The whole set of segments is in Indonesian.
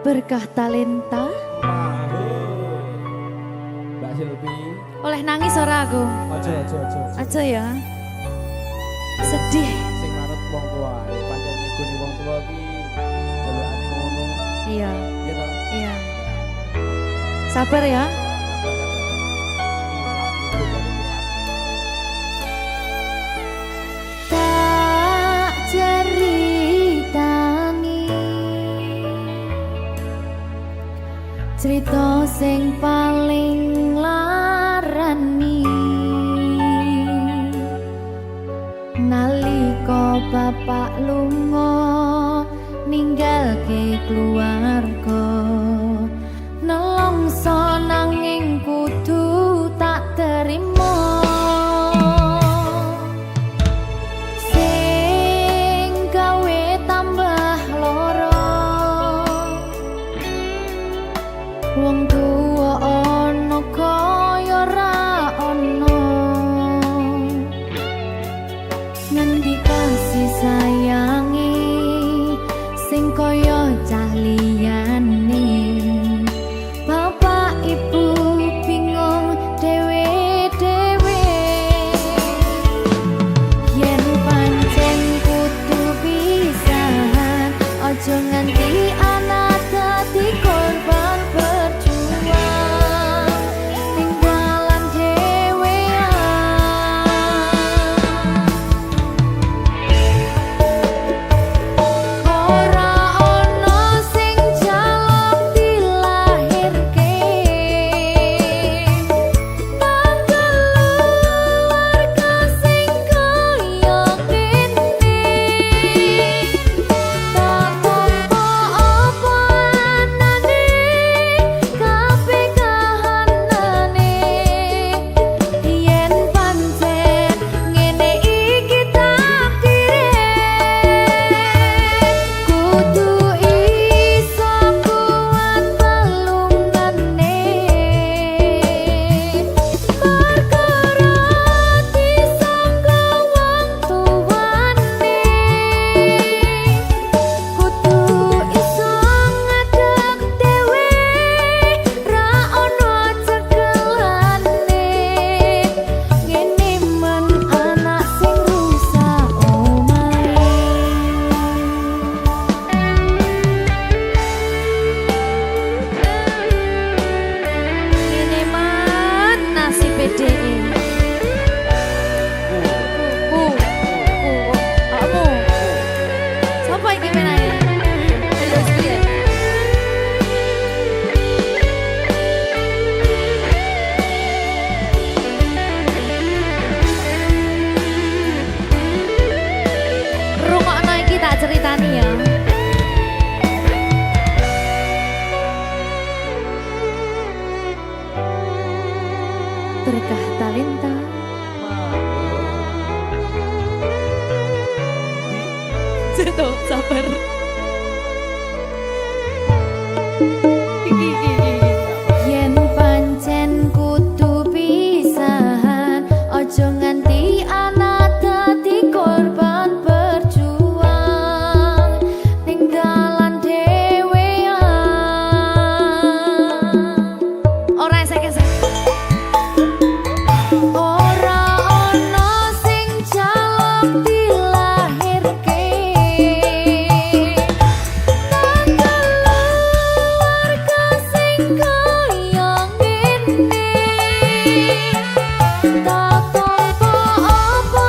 Berkah talenta. Mbak Silvi. Oleh nangis ora aku? Aja. Aja ya. Sedih. Sing manut wong tua, pancen ngikuni wong tua ki jelekane ngono. Iya. Iya toh? Iya. Sabar ya. Tak ceritani cerita sing paling larani nalika bapak lunga ninggalke keluarga nelongso nanging kudu tak terima sing gawe tambah loro wong tuwa ana kaya ra ana ngendi kasih sayangi sing kaya cah liyane bapak ibu bingung dewe-dewe yen pancen kudu pisahan aja nganti anak dadi korban berjuang ning dalan dhewean ora ana sing jaluk dilahirke nang keluarga sing kaya kene tak tampa apa anane kabeh kahanane yen pancen ngene iki takdire kudu iso kuat pelungane perkara disangka wong tuwane kudu iso ngadeg dhewe ra ono cekelane ngene men anak sing rusak omahe ngene man nasib dhewe kamu sapa iki menane terus piye rungokno iki tak ceritani ya berkah talenta Ceto, sabar. Yen pancen kudu pisahan, ojo nganti anak dadi korban berjuang ning dalan dhewean. Ora esek-esek. Ora ono sing jaluk dilahirke nang keluarga sing kaya ngene tak tampa apa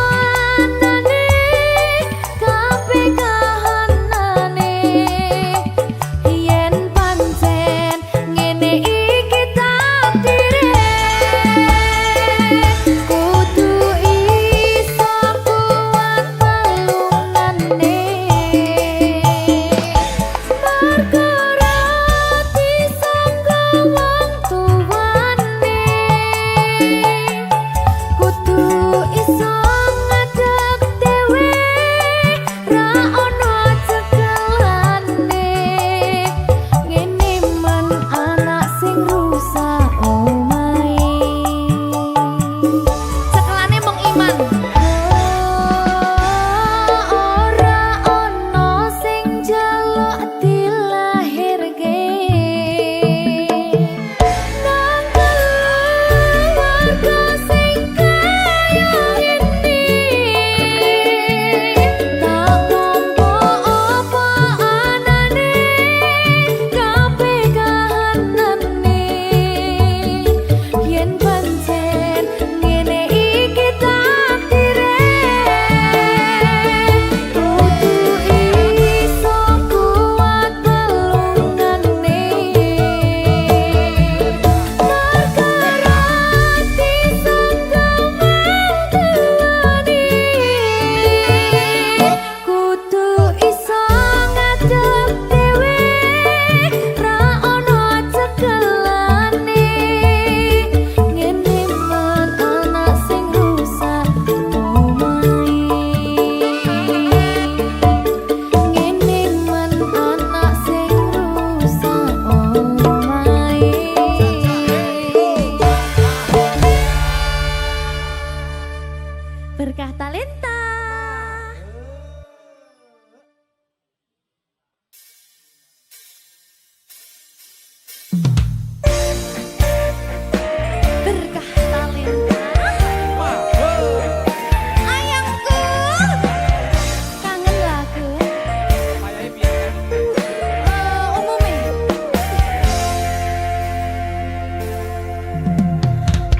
Berkah Talenta. Berkah Talenta. Ayangku. Kangen lagu. Umumnya.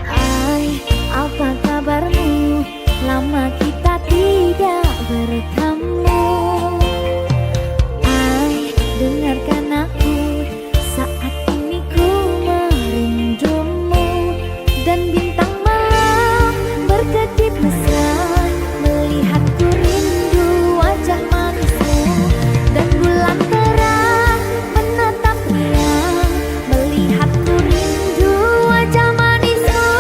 Hai, apa kabarmu? Lama kita tidak bertemu. Ai, dengarkan aku, saat ini ku merindumu. Dan bintang malam berkedip mesra, melihatku rindu wajah manismu. Dan bulan terang menatapnya, melihatku rindu wajah manismu.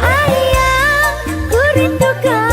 Ayang, ku rindukan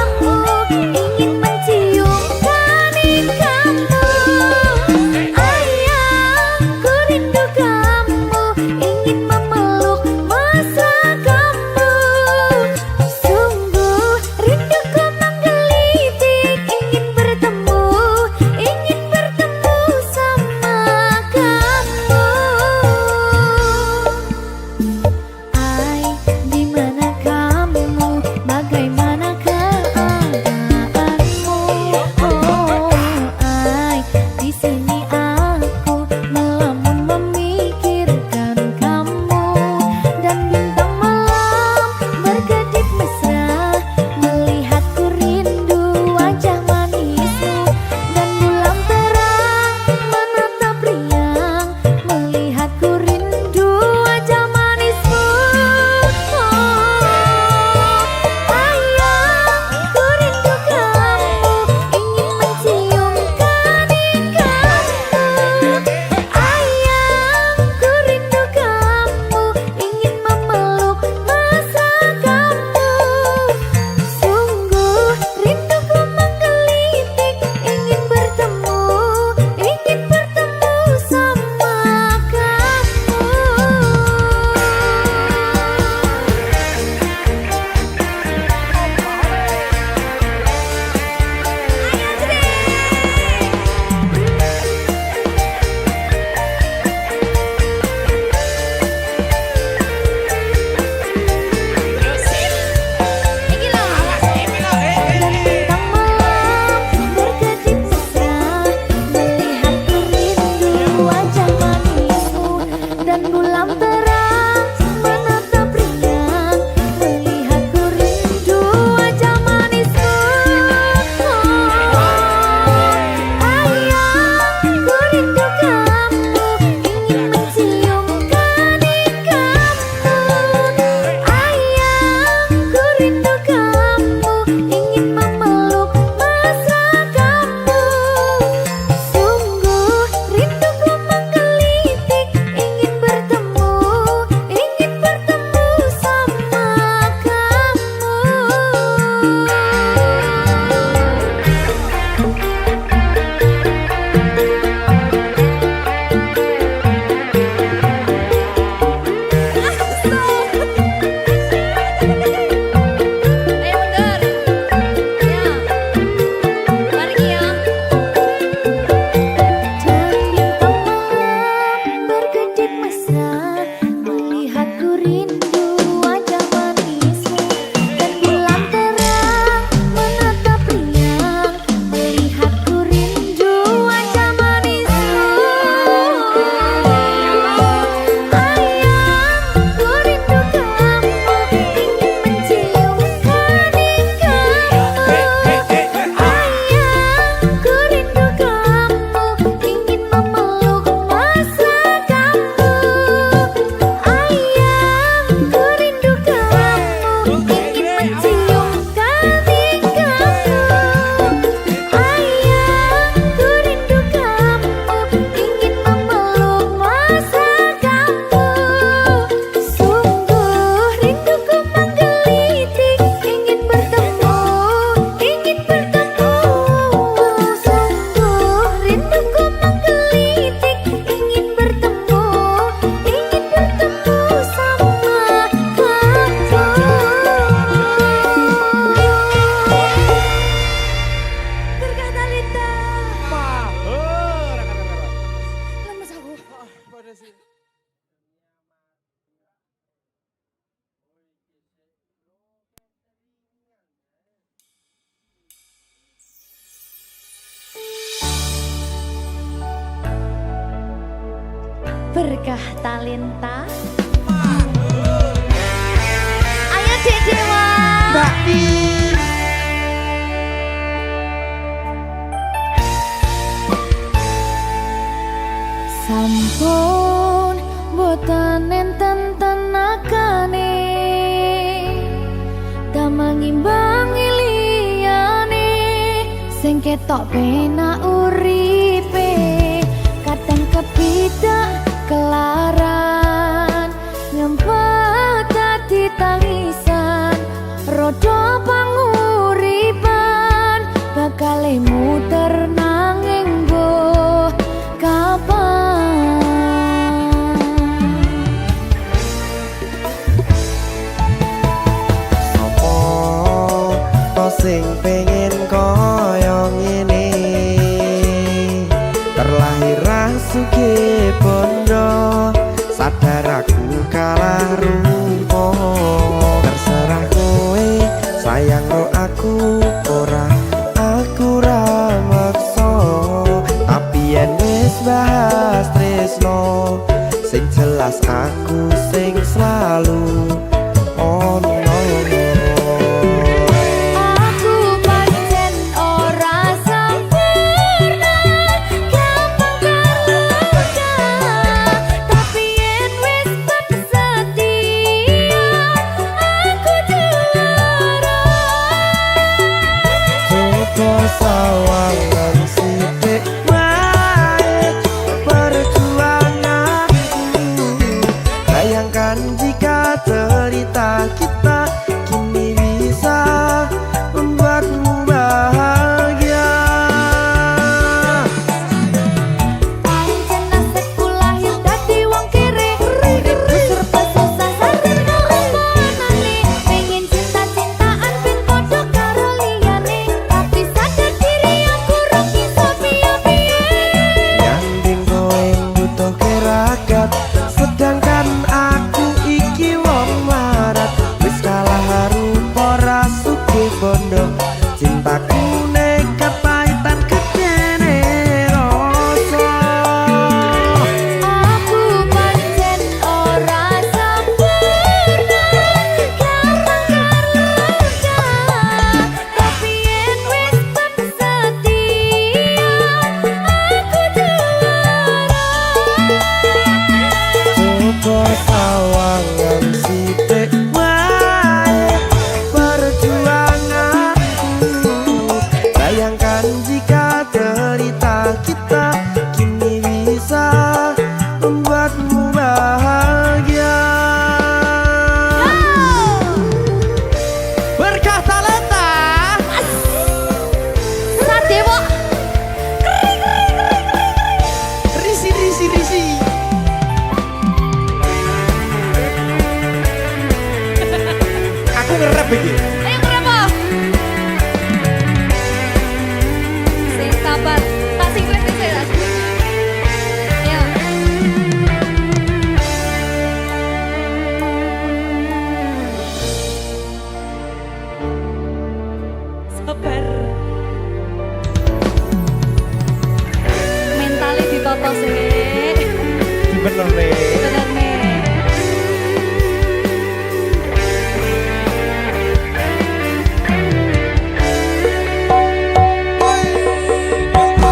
berkah talenta. Ayo Dek Dewa. Mbak Pi. Sampun boten enten tenagane damang imbangi liyane sing ketok penak uripe kadang kepidak kelaran nyempet dadi tangisan rodo panguripan bakal muter nanging mbuh kapan. Sing pengen koyo ngene terlahir rasuke bondo sadar aku kalah rupa terserah kowe sayang ro aku ora aku ra maksa tapi yen wis bahas tresno sing jelas aku sing selalu ono. Sawangan sithik wae perjuanganku bayangkan jika cerita kita kini bisa membuatmu bahagia. Pancen nasibku lahir dadi wong kere uripku serba susah sadar kepanane pengen cinta-cintaan ben padha karo liyane tapi sadar diri aku ora bisa piye-piye. Nyanding kowe butuh keragat sedangkan aku iki wong marat wis kalah rupa rasuke bondo cintaku nekat pahitan kedene rasa. Aku pancen ora sempurna gampang tapi yen wis setia aku juara. Coba sawangan sithik wae perjuanganku bayangkan jika cerita kita kini bisa membuatmu bahagia. Berkah talenta Sadewo risi. Aku ngerep iki. ayo kenapa? Sing sabar, tak sing kritis ya. Ya. Sabar. Mentale ditoto sih. Bener nih. Bener nih.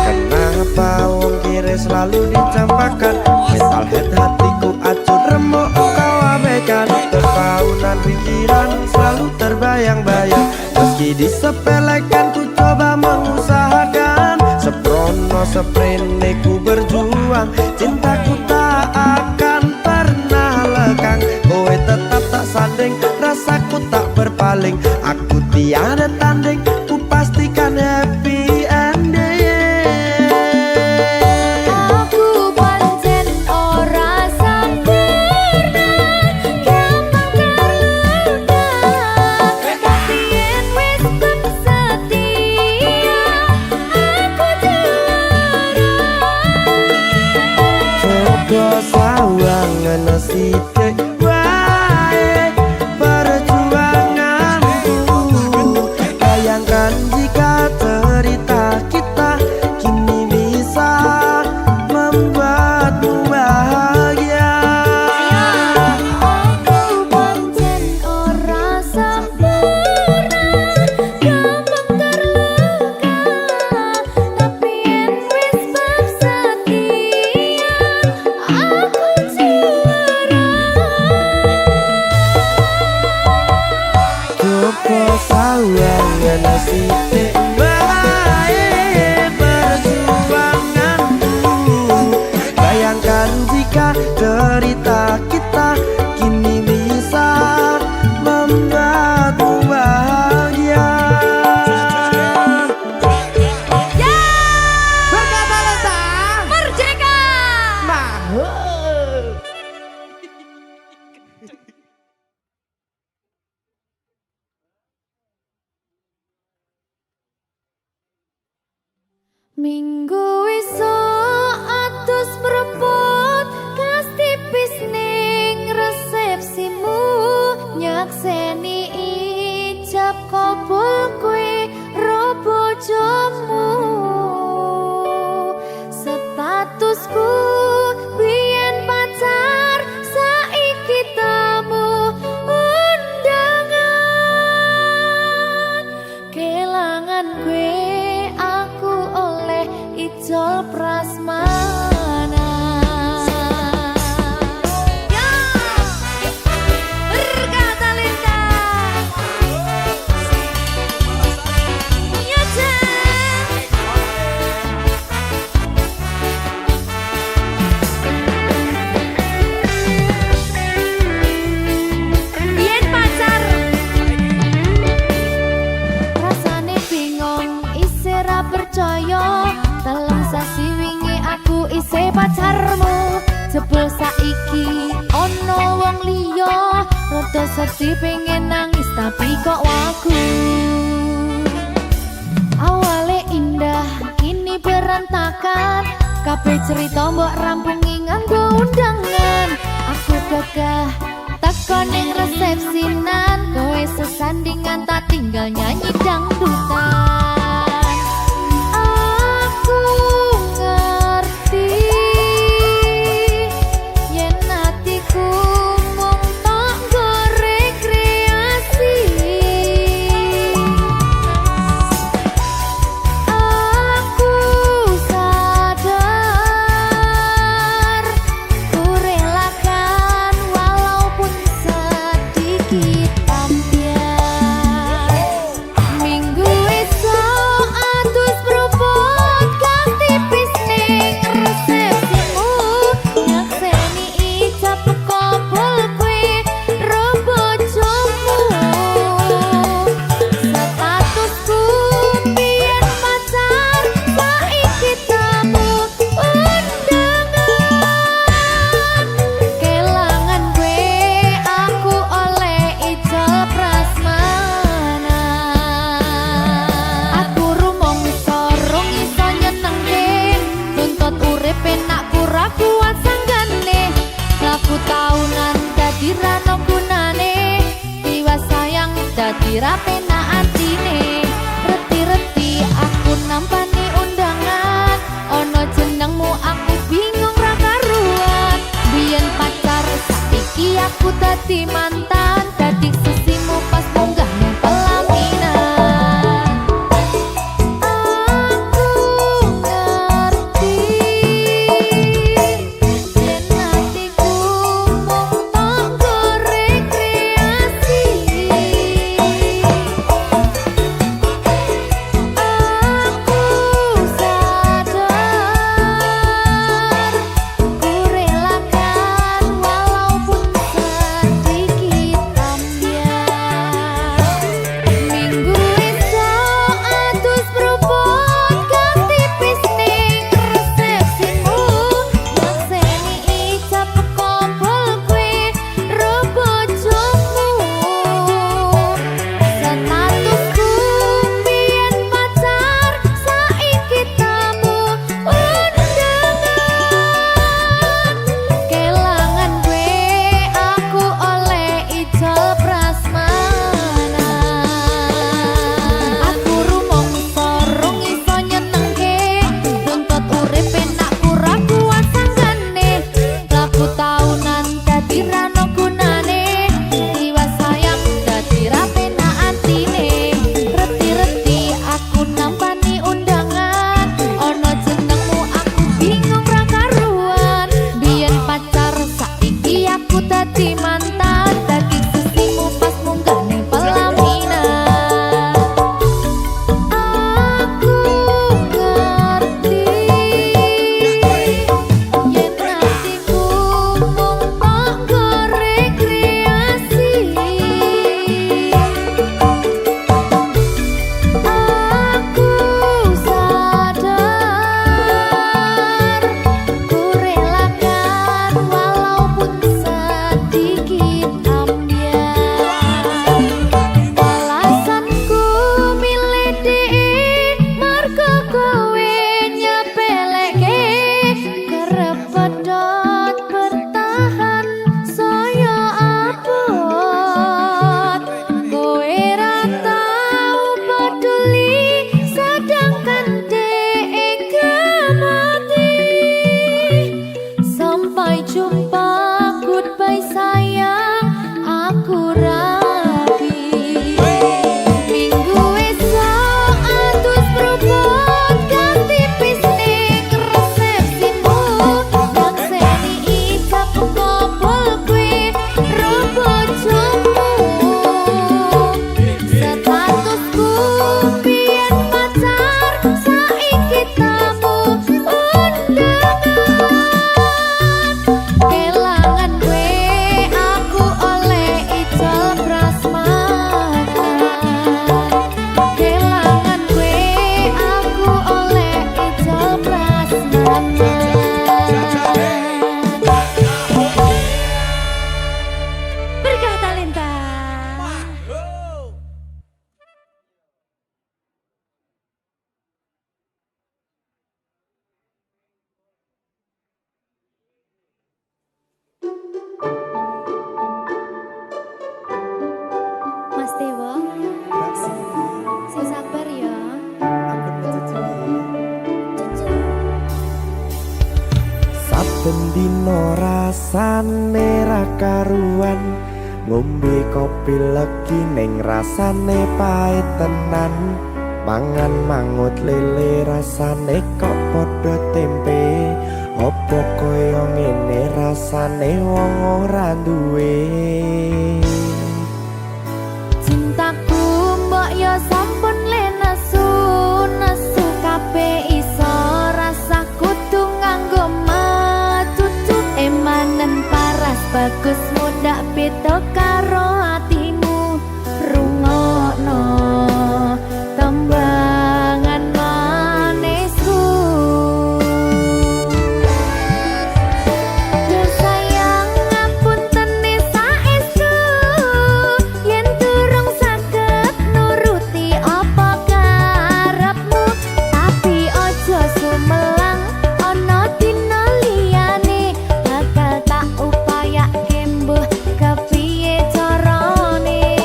Kenapa wong kiri selalu dicampakkan mental head hatiku acur remuk kau abaikan terpaunan pikiran selalu terbayang-bayang meski disepelekan ku coba mengusahakan seprono seprene ku berjuang cintaku tak akan pernah lekang kowe tetap tak sanding rasaku tak berpaling aku tiada tanding ku pastikan happy ending. Aku pancen ora sempurna gampang terluka tapi yen wis setia aku juara. Coba sawangan sithik wae perjuanganku bayangkan opo sawangan sithik bae perjuanganku. Bayangkan jika cerita kita kini bisa membuatmu bahagia. Ya, Berkata Lesta merdeka. Mahal. Minggu esuk atus prepot kas tipis ning resepsimu, nyakseni ijab kabul kowe ro bojomu. Statusku biyen pacar, saiki tamu undangan. Kelangan kowe aku oleh ijol prasmanan. Ya, berkata Lesta. Ya, Cek. Biyen pacar, rasane bingung, isih ra percaya. Telung sasi wingi aku isih pacarmu, jebul saiki ono wong liya. Rada sedih pengen nangis tapi kok wagu. Awale indah kini berantakan, kabeh cerita mbok rampungi nganggo undangan. Aku gagah teko ning resepsinan, kowe sesandingan tak tinggal nyanyi dangdutan. Aku ngerti yen atiku mung tok nggo rekreasi. Aku sadar ku relakan walaupun sedikit ambiar. Minggu esok atus propot kang tipis ning resepsimu, nyakseni ijab kabul kowe ro bojomu. Statusku biyen pacar, saiki tamu undangan. Kelangan kowe aku oleh ijol prasmanan. Aku rumangsa rong iso nyenengke, nuntut urip enak ora kuat sanggane. Laku taunan dadi ra ono gunane, tiwas sayang dadi ra penak atine. Reti-reti aku nampani undangan, ono jenengmu aku bingung ra karuan. Biyen pacar, saiki aku dadi mantan, dadi sisimu pas munggah ning pelaminan. Aku ngerti yen atiku mung tok nggo rekreasi. Aku sadar ku relakan walaupun sedikit rasane ra karuan, ngombe kopi legi ning rasane pahit tenan, mangan mangut lele rasane kok padha tempe, opo koyo ngene rasane wong ora duwe. Cintaku mbok yo sampun le nesu nesu kabeh iso rasa kudu nganggo macucu emanen paras bagus mundak beda karo atimu rungokno tembangan manisku. Yo sayang ngapunten saestu yen durung saged nuruti apa karepmu, tapi ojo sumelang ana dina liyane bakal tak upayake mbuh kepiye carane.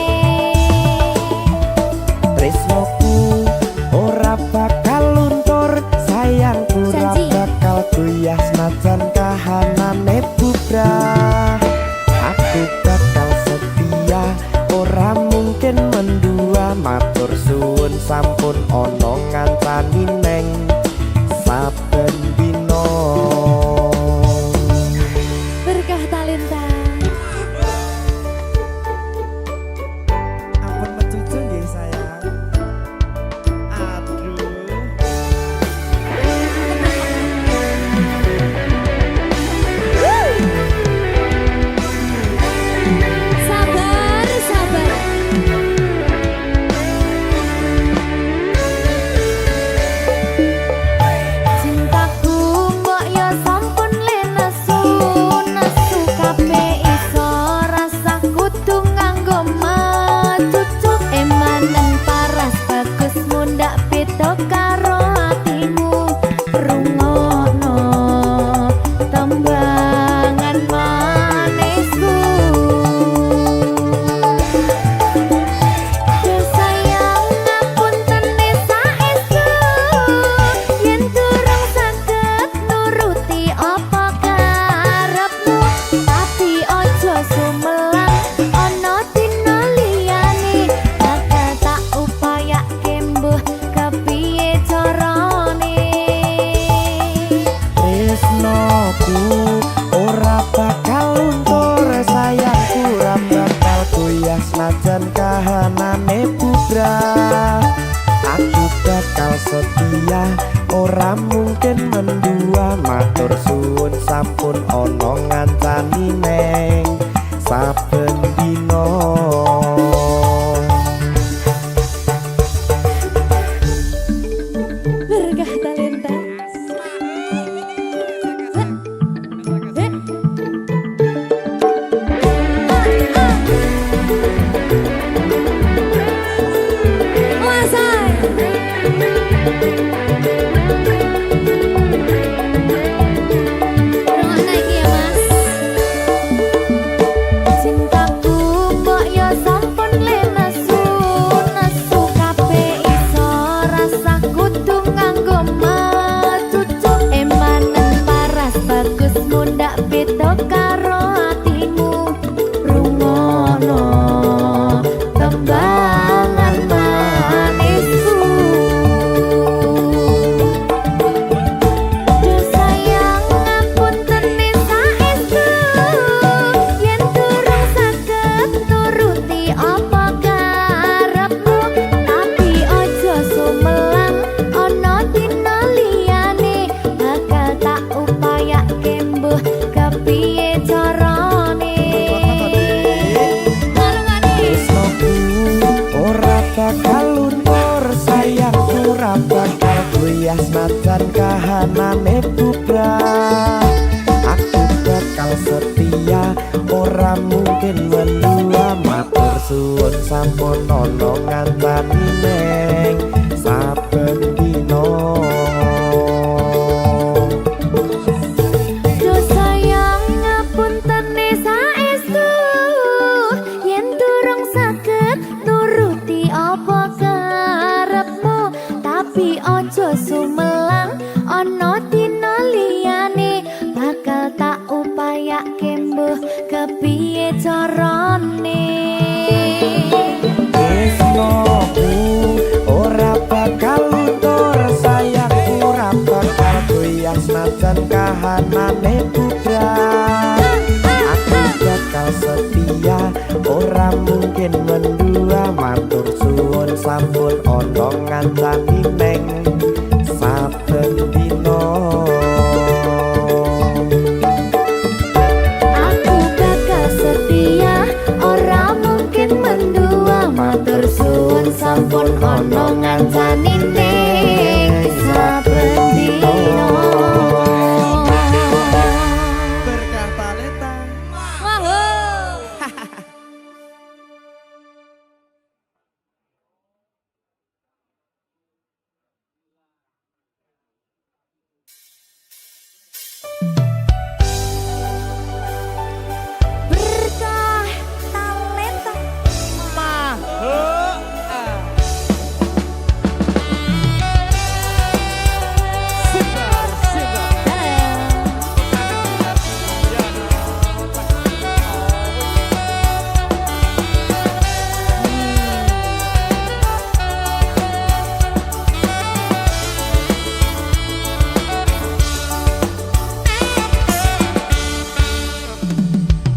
Tresnoku ora bakal luntur, sayangku ora Janji. bakal goyah senajan kahanane bubrah. Aku bakal setia, ora mungkin mendua, matur suwun sampun ana ngancani neng saben dina. Berkah talenta. Ampun mecucu nggih sayang. Aduh. Sabar, sabar. Cintaku mbok yo sampun le nesu nesu kabeh iso rasa kudu nganggo macucu emanen paras bagus mundak beda karo atimu rungokno tembangan manisku. Yo sayang ngapunten saestu yen durung saged nuruti apa karepmu, tapi ojo sumelang ana dina liyane bakal tak upayake mbuh kepiye carane. Tresnoku ora bakal luntur, sayangku ora bakal goyah senajan kahanane bubrah. Aku bakal setia, ora mungkin mendua, matur suwun sampun ana ngancani neng saben dina. Berkah talenta. Cintaku mbok yo sampun le nesu nesu kabeh iso rasa kudu nganggo macucu emanen paras bagus mundak beda karo atimu rungokno tembangan manisku. Yo sayang ngapunten saestu yen durung saged nuruti apa karepmu, tapi ojo sumelang ana dina liyane bakal tak upayake mbuh kepiye carane. Marungane Tresnoku ora bakal luntur, sayangku ora bakal goyah senajan kahanane bubrah. Aku bakal setia, ora mungkin mendua, matur suwun sampun ana ngancani neng saben dina. yo sayang ngapunten saestu yen durung saged nuruti apa karepmu, tapi ojo sumelang ana dina liyane bakal tak upayake mbuh tresnoku ora bakal luntur, sayangku ora bakal goyang senajan kahanane bubrah. Aku bakal setia, ora mungkin mendua, matur suwun sampun ana ngancani neng saben dina. Aku bakal setia, ora mungkin mendua, matur suwun sampun ana ngancani ning saben dina. Berkah talenta. Berkah talenta.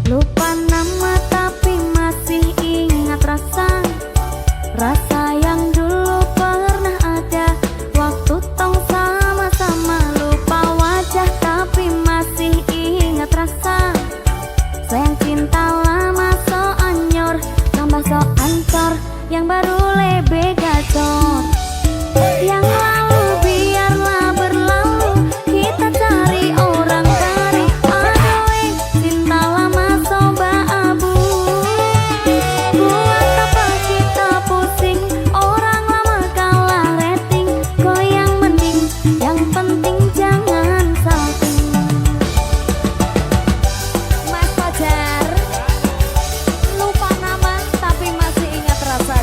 Lupa nama tapi masih ingat rasa, rasa yang dulu pernah ada waktu tong sama-sama. Lupa wajah tapi masih ingat rasa, sayang cinta lama so anyor, tambah so ancor, yang baru lebih gacor. Yang lalu biarlah berlalu, kita cari orang baru. Aduh, cinta lama soba abu, buat apa kita pusing, orang lama kalah rating. Kok yang mending, yang penting jangan salting. Mas Fajar, lupa nama tapi masih ingat rasa.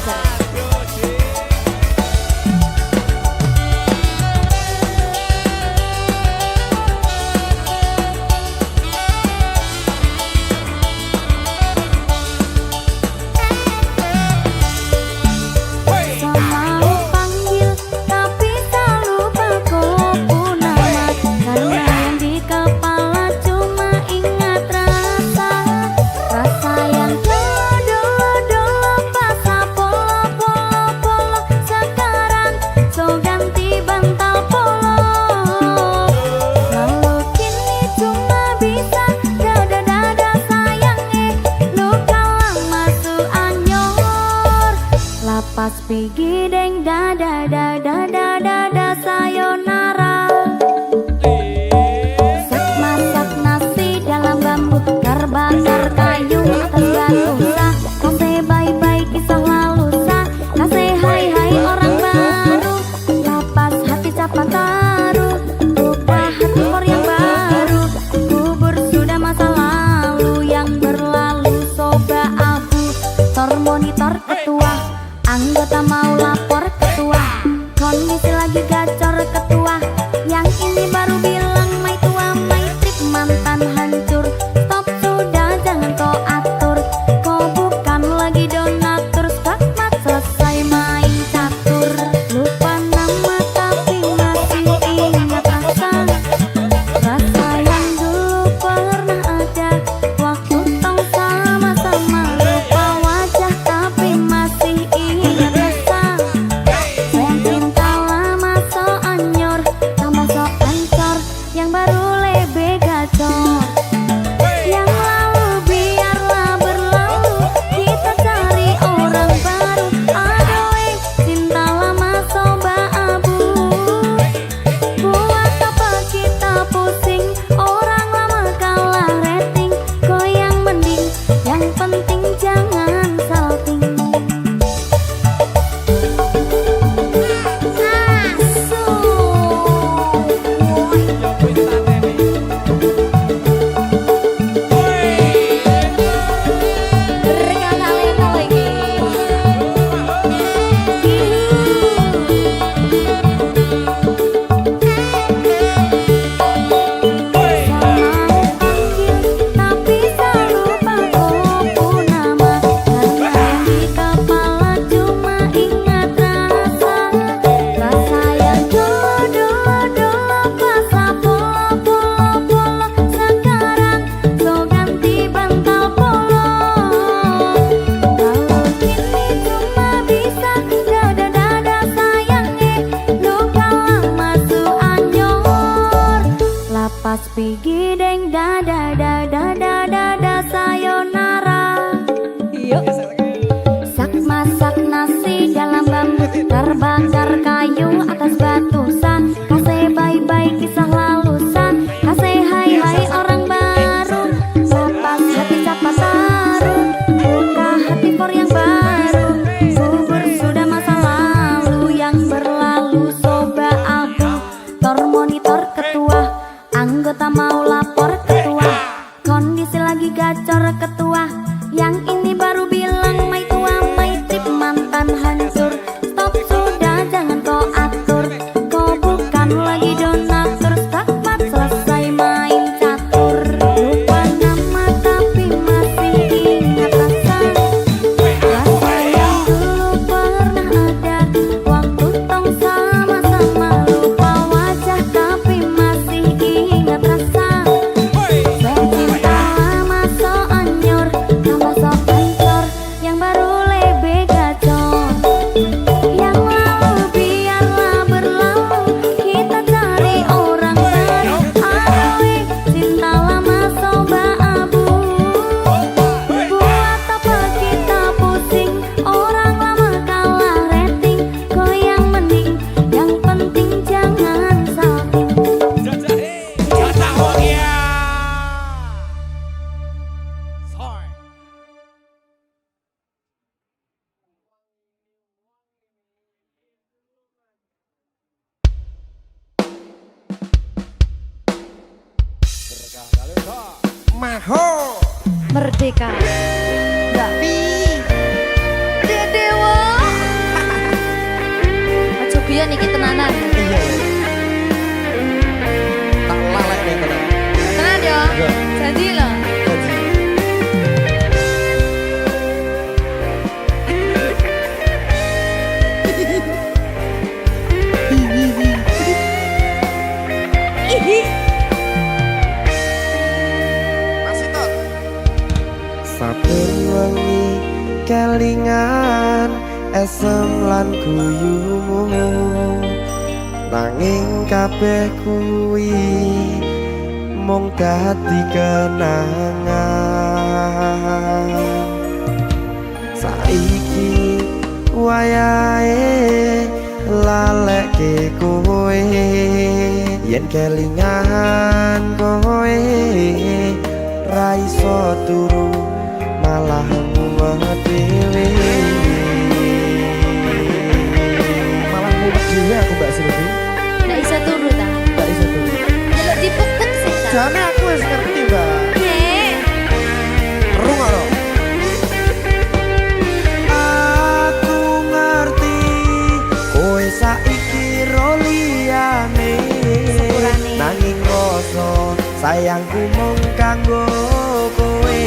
Selalu panggil tapi tak lupa kau nama, karena yang di kepala cuma ingat rasa, rasa yang dulu pas polo, sekarang so ganti bantal polo. Lalu kini cuma bisa dada sayang, luka lama su anyor, lapas pigi deng dada sayonara. Sek masak nasi dalam bambu, bakar kayu atas batu sah. Kasih bye-bye kisah lalu sah, kasih hai orang baru, lapas hati capa taru, lupa hati for yang baru. Kubur sudah masa lalu yang berlalu soba abu. Tor monitor ketua, anggota mau lapor ketua, kondisi lagi gacor ketua. Yang ini baru bilang my tua, my trip mantan hancur. Stop sudah jangan kau atur, kau bukan lagi donatur. Skakmat selesai main catur. Lupa nama tapi masih ingat rasa, rasa yang dulu pernah ada waktu tong sama-sama. Lupa wajah tapi masih ingat rasa, sayang cinta lama so anyor, tambah so ancor, Maho Merdeka. Tapi Dewa. Aja biyen iki tenanan. iya tak lalek nih tenan. Tenan yo. Iya. Janji lho. Masih tot. Saben wengi kelingan esem lan guyumu nanging kabeh kuwi mung dadi kenangan. Saiki wayahe lalekke kowe yen kelingan kowe ra iso turu malah mumet dhewe. Malah mumet dhewe aku Mbak Silvi. Ndak iso turu ta. Gak iso turu. Delok dipuktek sih ta. Jane aku wis ngerti Mbak. Nek. Rungokno. Aku ngerti kowe saiki ro liyane. Sepurane. Nanging rasa sayangku mung kanggo kowe.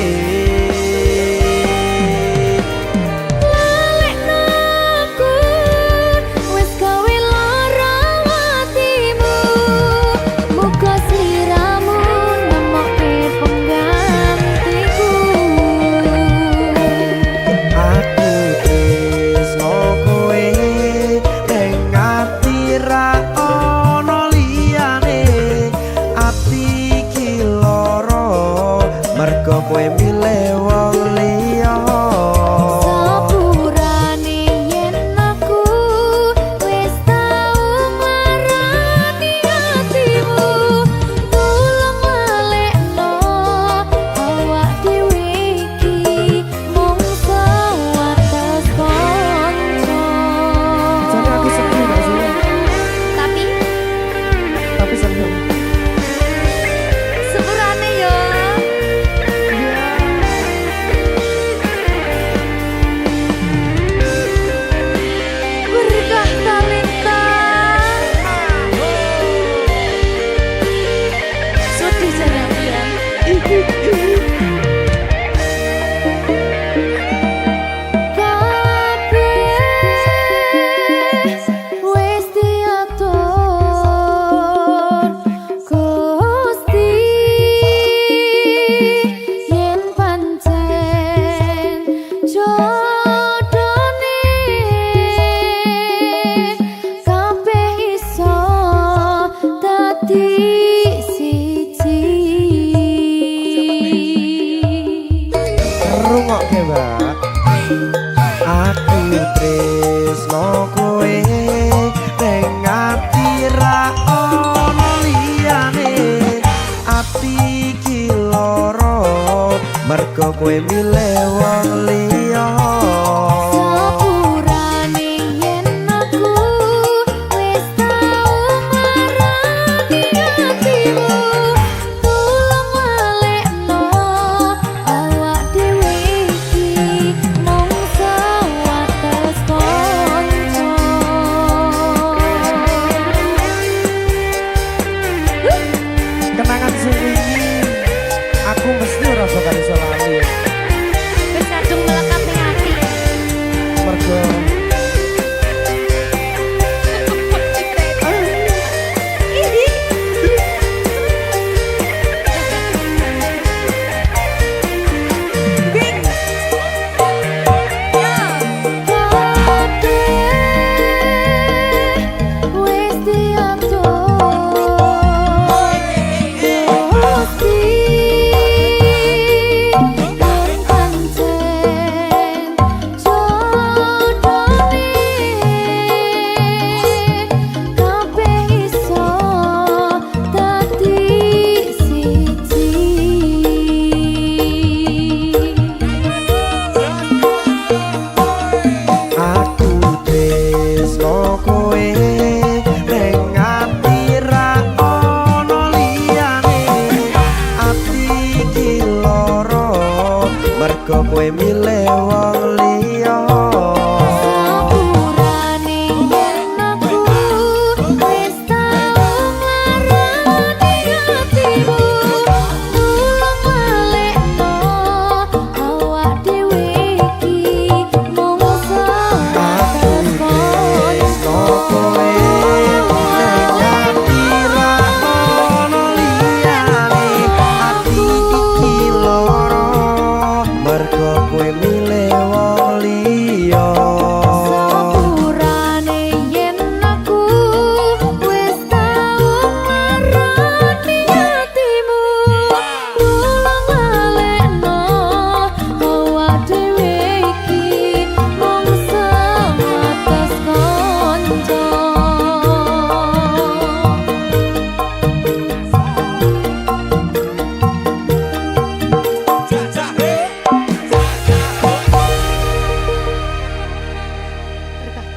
Lalekno aku wis gawe lara atimu. Muga sliramu nemokke penggantiku. Aku tresno kowe ning ati ra ono liyane. Ati iki lara mergo kowe milih wong liya. Sepurane yen aku wis tau marani atimu. Tulung lalekno awak dhewe iki mung sewates kanca. Jadi aku sedih Mbak Silvi. Tapi Seneng. sepurane yo. Berkah talenta. Sedih jane aku ya. Kabeh wis diatur Gusti yen pancen jodone kabeh iso dadi siji. Rungokke Mbak. Aku tresno kowe ning ati ra ono liyane. Ati iki lara mergo kowe milih wong liya. Sepurane yen aku wis tau marani atimu. Tulung lalekno awak dhewe iki mung sewates kanca. Kenangan sing wingi aku mesti ora bakal iso lali. Wis kadung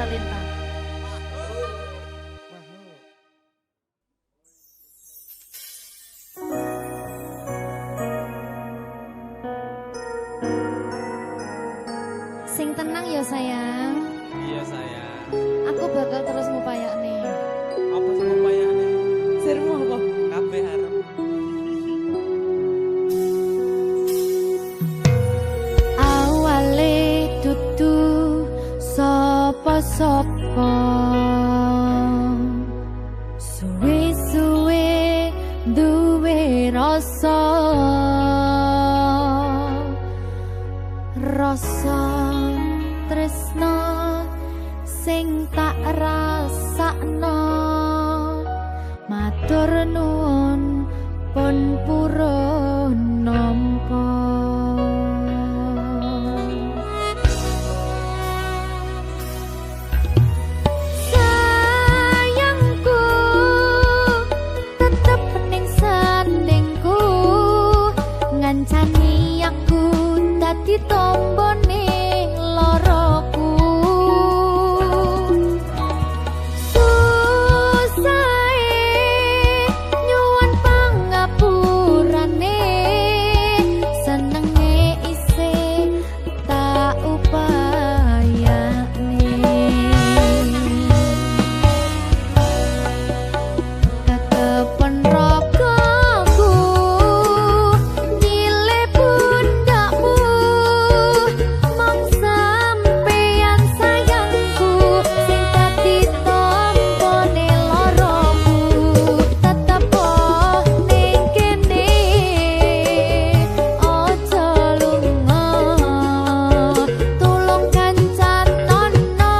talenta. Sing tenang ya sayang. Iya sayang. Aku bakal terus ngupayakne. Apa sih upayane? Sirmu apa? Kabeh arep. Awale dudu sapa-sapa. Suwe-suwe duwe rasa. Rasa tresno sing tak rasakno. Matur nuwun pun purun nampa. Sayangku tetep ning sandingku, ngancani aku dadi tombone loroku. Nyuwun pangapurane, senenge isih tak upayane. Kekepen ragaku nyilih pundakmu, mong sampeyan sayangku sing dadi tombone loroku. Tetep ning kene aja lunga, tulung kancanono.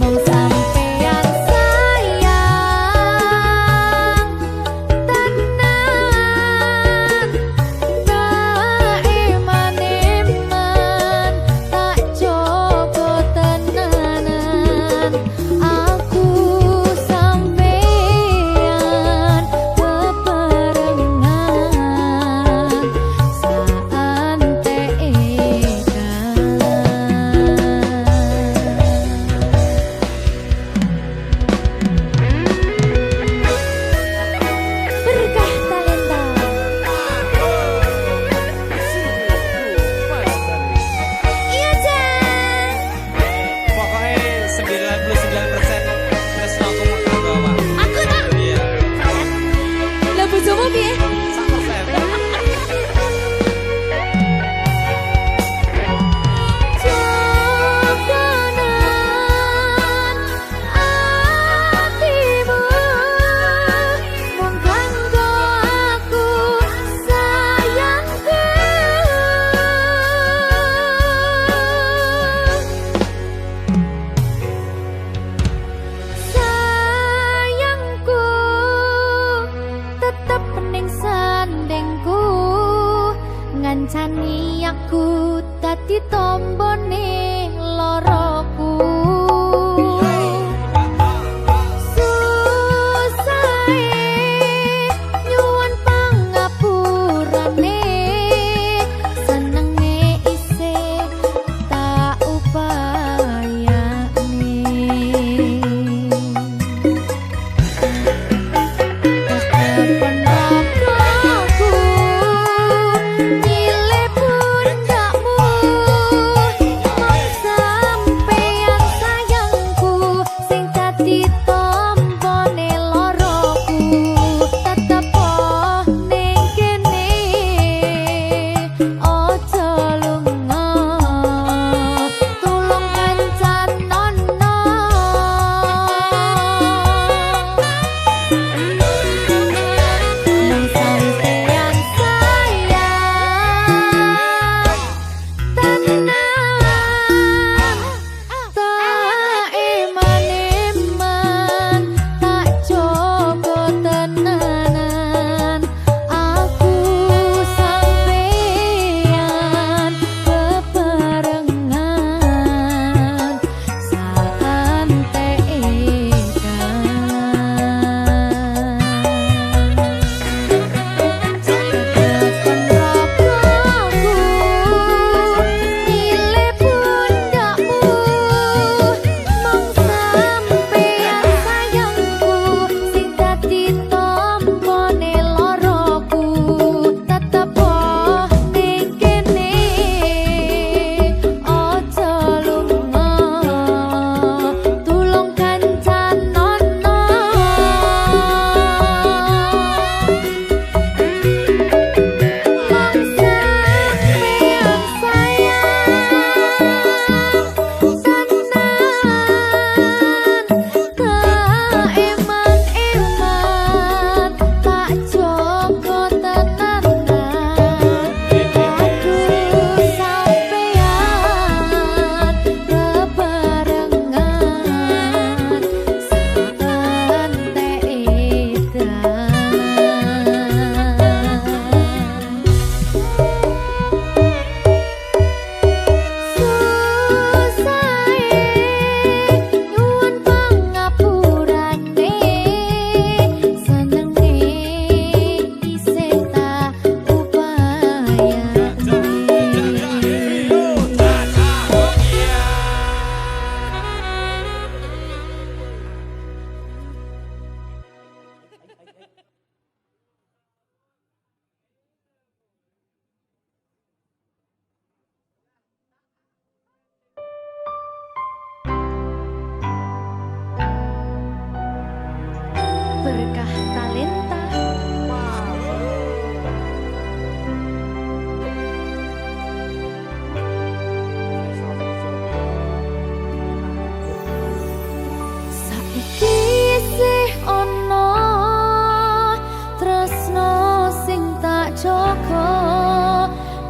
Mong sampeyan sayang tenan, bae maneman tak jaga tenanan. Aku sampeyan bebarengan Berkah talenta. Iya Jan. Pokoknya 99% Tresno aku mau bawa. Aku tak. Iya. Lah bojomu piye? 100%. Jogonan atimu mung kanggo aku sayangku. Sayangku tetep ning sandingku, ngancani aku dadi tombone loroku. Susahe nyuwun pangapurane, senenge isih tak upayane. Kekepen ragaku nyilih pundakmu, berkah talenta. Saiki isih ono tresno sing tak jaga,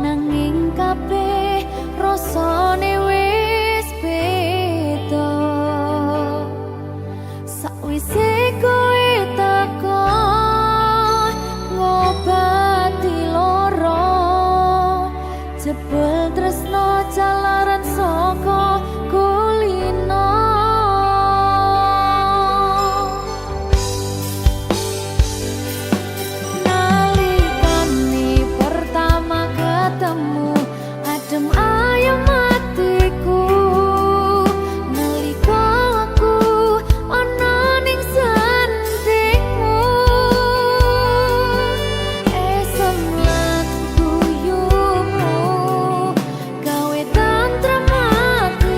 nanging kabeh rasane wis beda. Sakwise kowe teko ngobati lara, jebul tresno jalaran saka kulino. Nalikane pertama ketemu adem ayem hatiku, nalika aku ana ning sandingmu, esem lan guyumu gawe tantrem ati.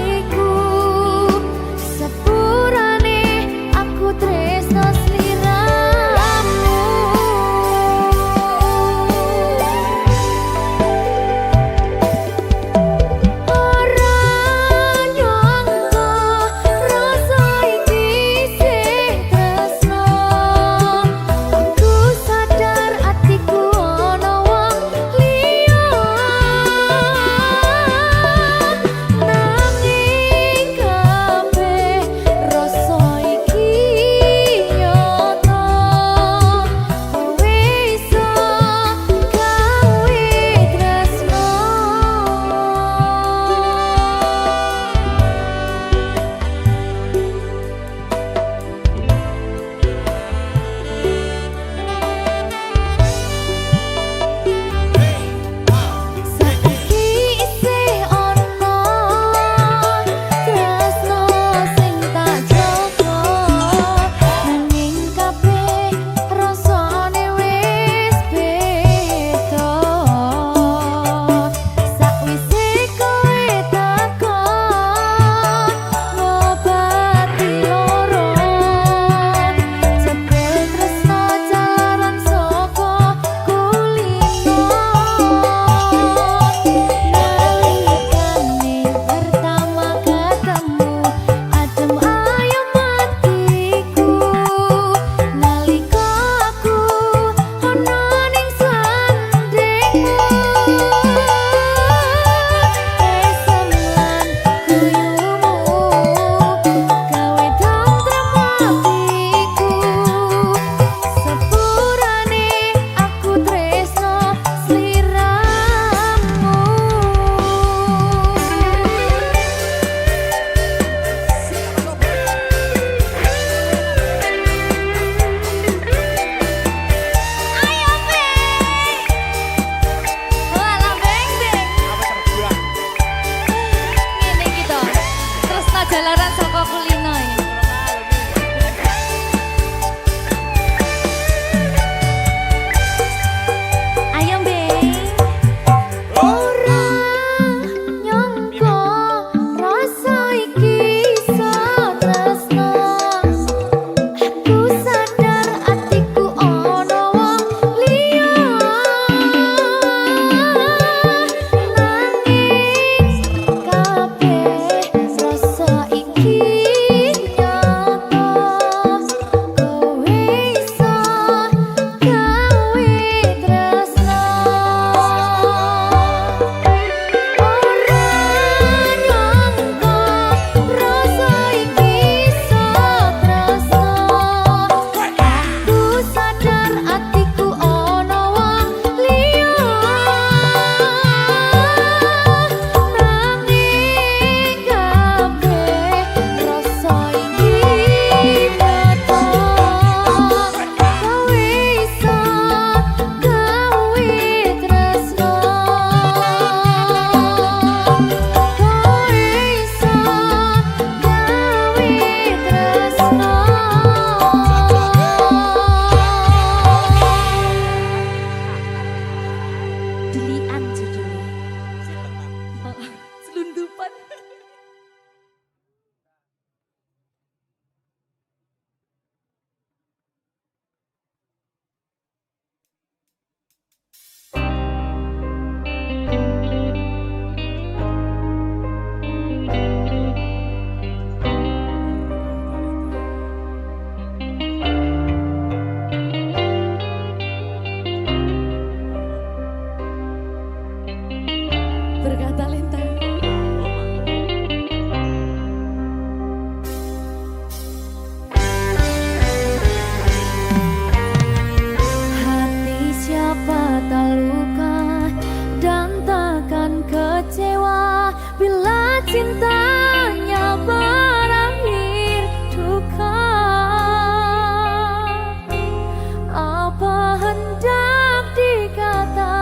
cintanya berakhir duka. Apa hendak dikata,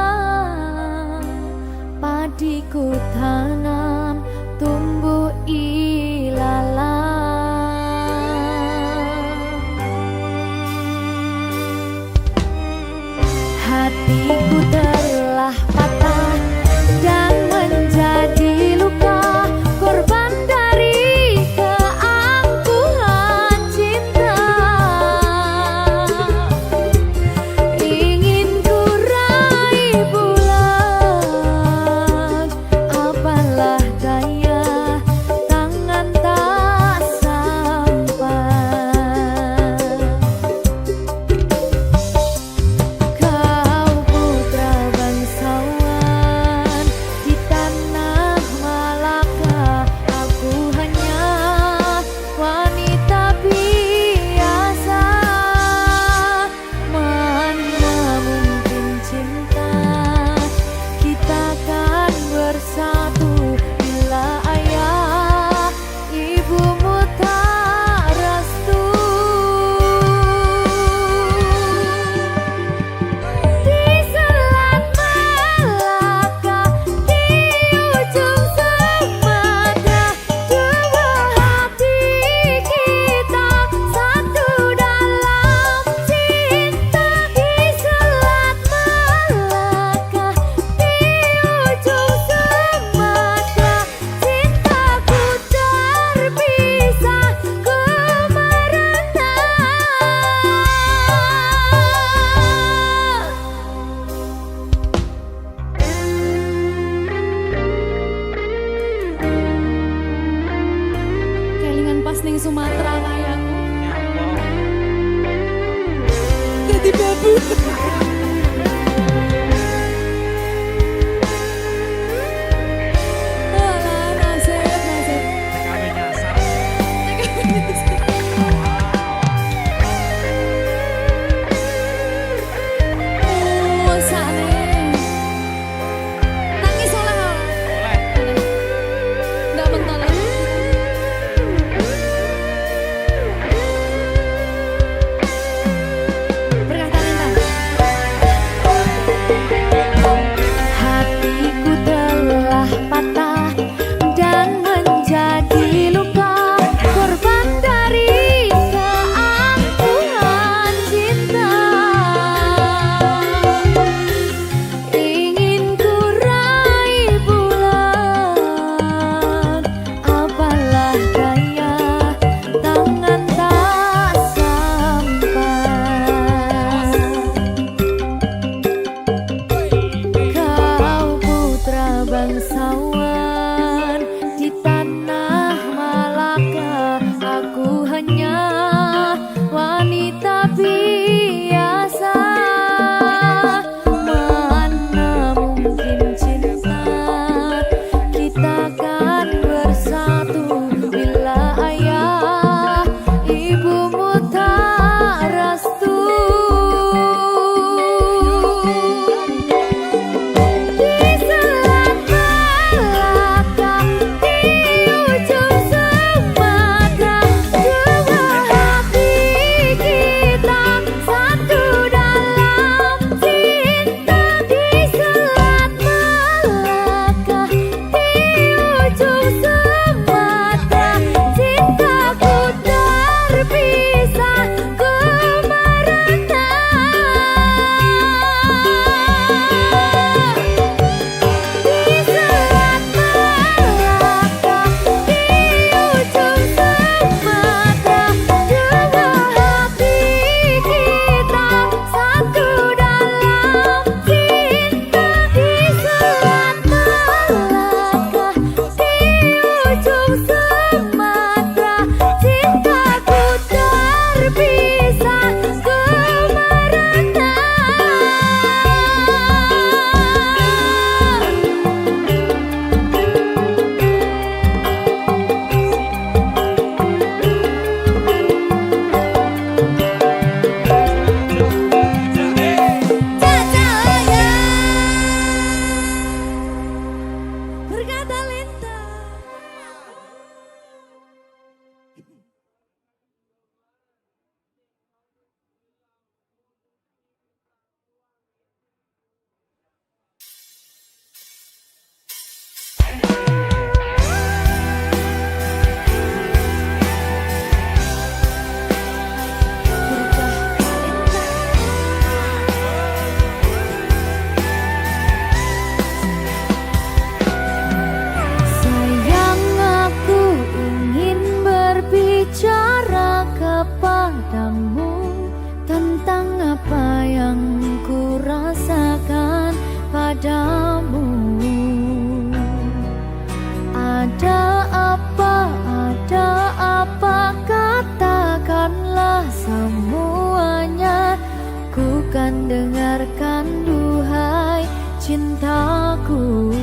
padiku tanam tumbuh ilalang. Hatiku telah patah dan menjadi luka, korban dari keangkuhan cinta. Ingin ku raih bulan, apalah daya, tangan tak sampai. Kau putra bangsawan di tanah Malaka, aku hanya wanita biasa. Mana mungkin cinta kita kan bersatu bila ayah ibumu tak restu. Di selat Malaka, di ujung Sumatera, dua hati kita satu dalam cinta. Di selat Malaka, di ujung Sumatera, cintaku terpisah ku merana. Kelingan pas ning Sumatera kayakku. Jadi babu. Alah, nasib. TKW nyasar. Oh, sane. Nangis oleh kau. Nggak mentol. Berkah talenta. padamu. Ada apa, katakanlah semuanya. Ku kan dengarkan duhai cintaku.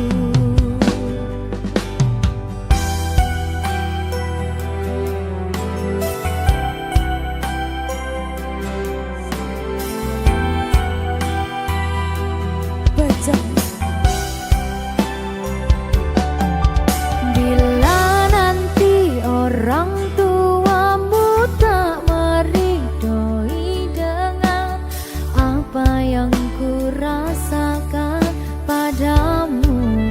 Bila nanti orang tuamu tak meridhoi dengan apa yang ku rasakan padamu.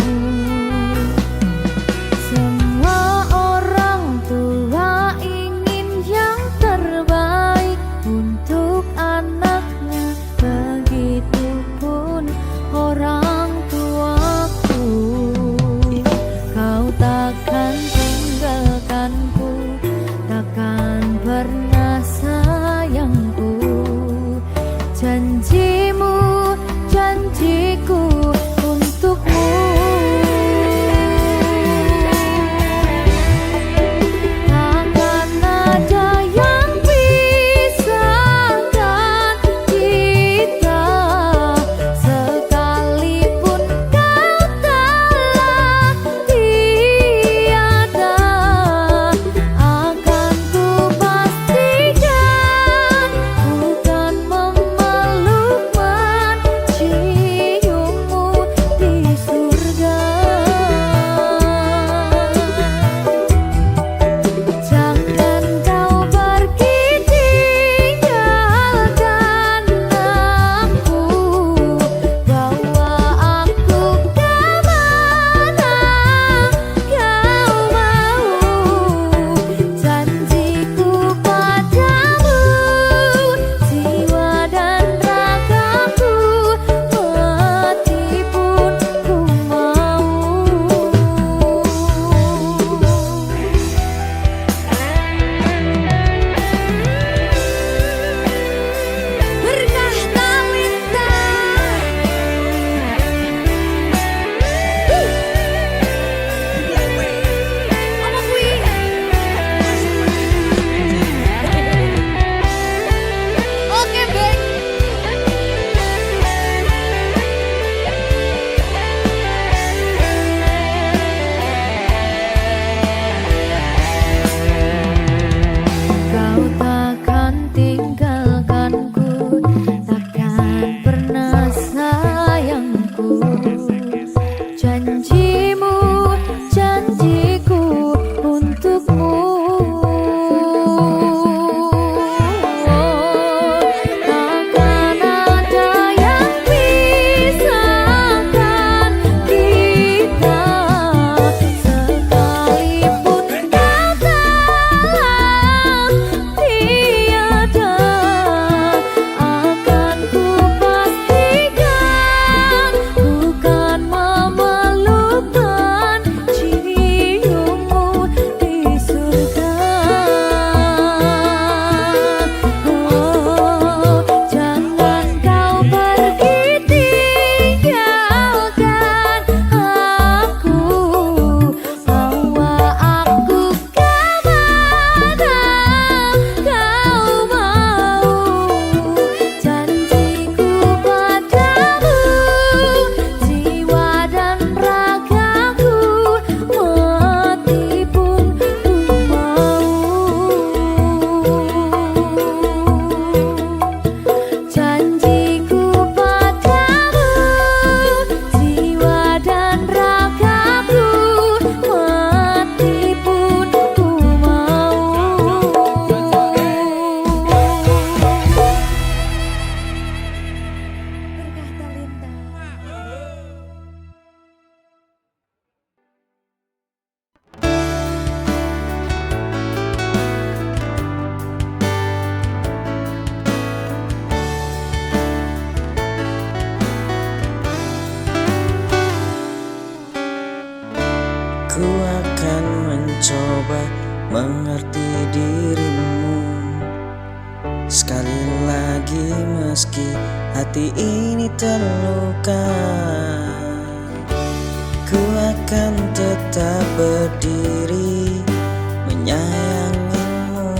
Semua orang tua ingin yang terbaik untuk anaknya, begitupun orang tuaku. Kau takkan tinggalkanku, takkan pernah sayangku. Janjimu, janjiku untukmu. Takkan ada yang pisahkan kita, sekalipun kau telah tiada. Akan ku pastikan ku kan memeluk menciummu di surga. Jangan kau pergi tinggalkan aku, bawa aku kemana kau mau. Janjiku padamu, jiwa dan ragaku, mati pun ku mau. Berkah Talita. Apa kuwi? Oke, baik. Kau takkan tinggalkanku, takkan pernah sayangku. Janjimu, janjiku untukmu. Takkan ada yang pisahkan kita, sekalipun kau telah tiada. Akan ku pastikan ku kan memeluk menciummu di surga. Oh, jangan kau pergi tinggalkan aku, bawa aku kemana kau mau. Janjiku padamu, jiwa dan ragaku, mati pun ku mau. Janjiku padamu, jiwa dan ragaku, mati pun ku mau. Ku akan mencoba mengerti dirimu, Sekali lagi meski hati ini terluka, ku akan tetap berdiri menyayangimu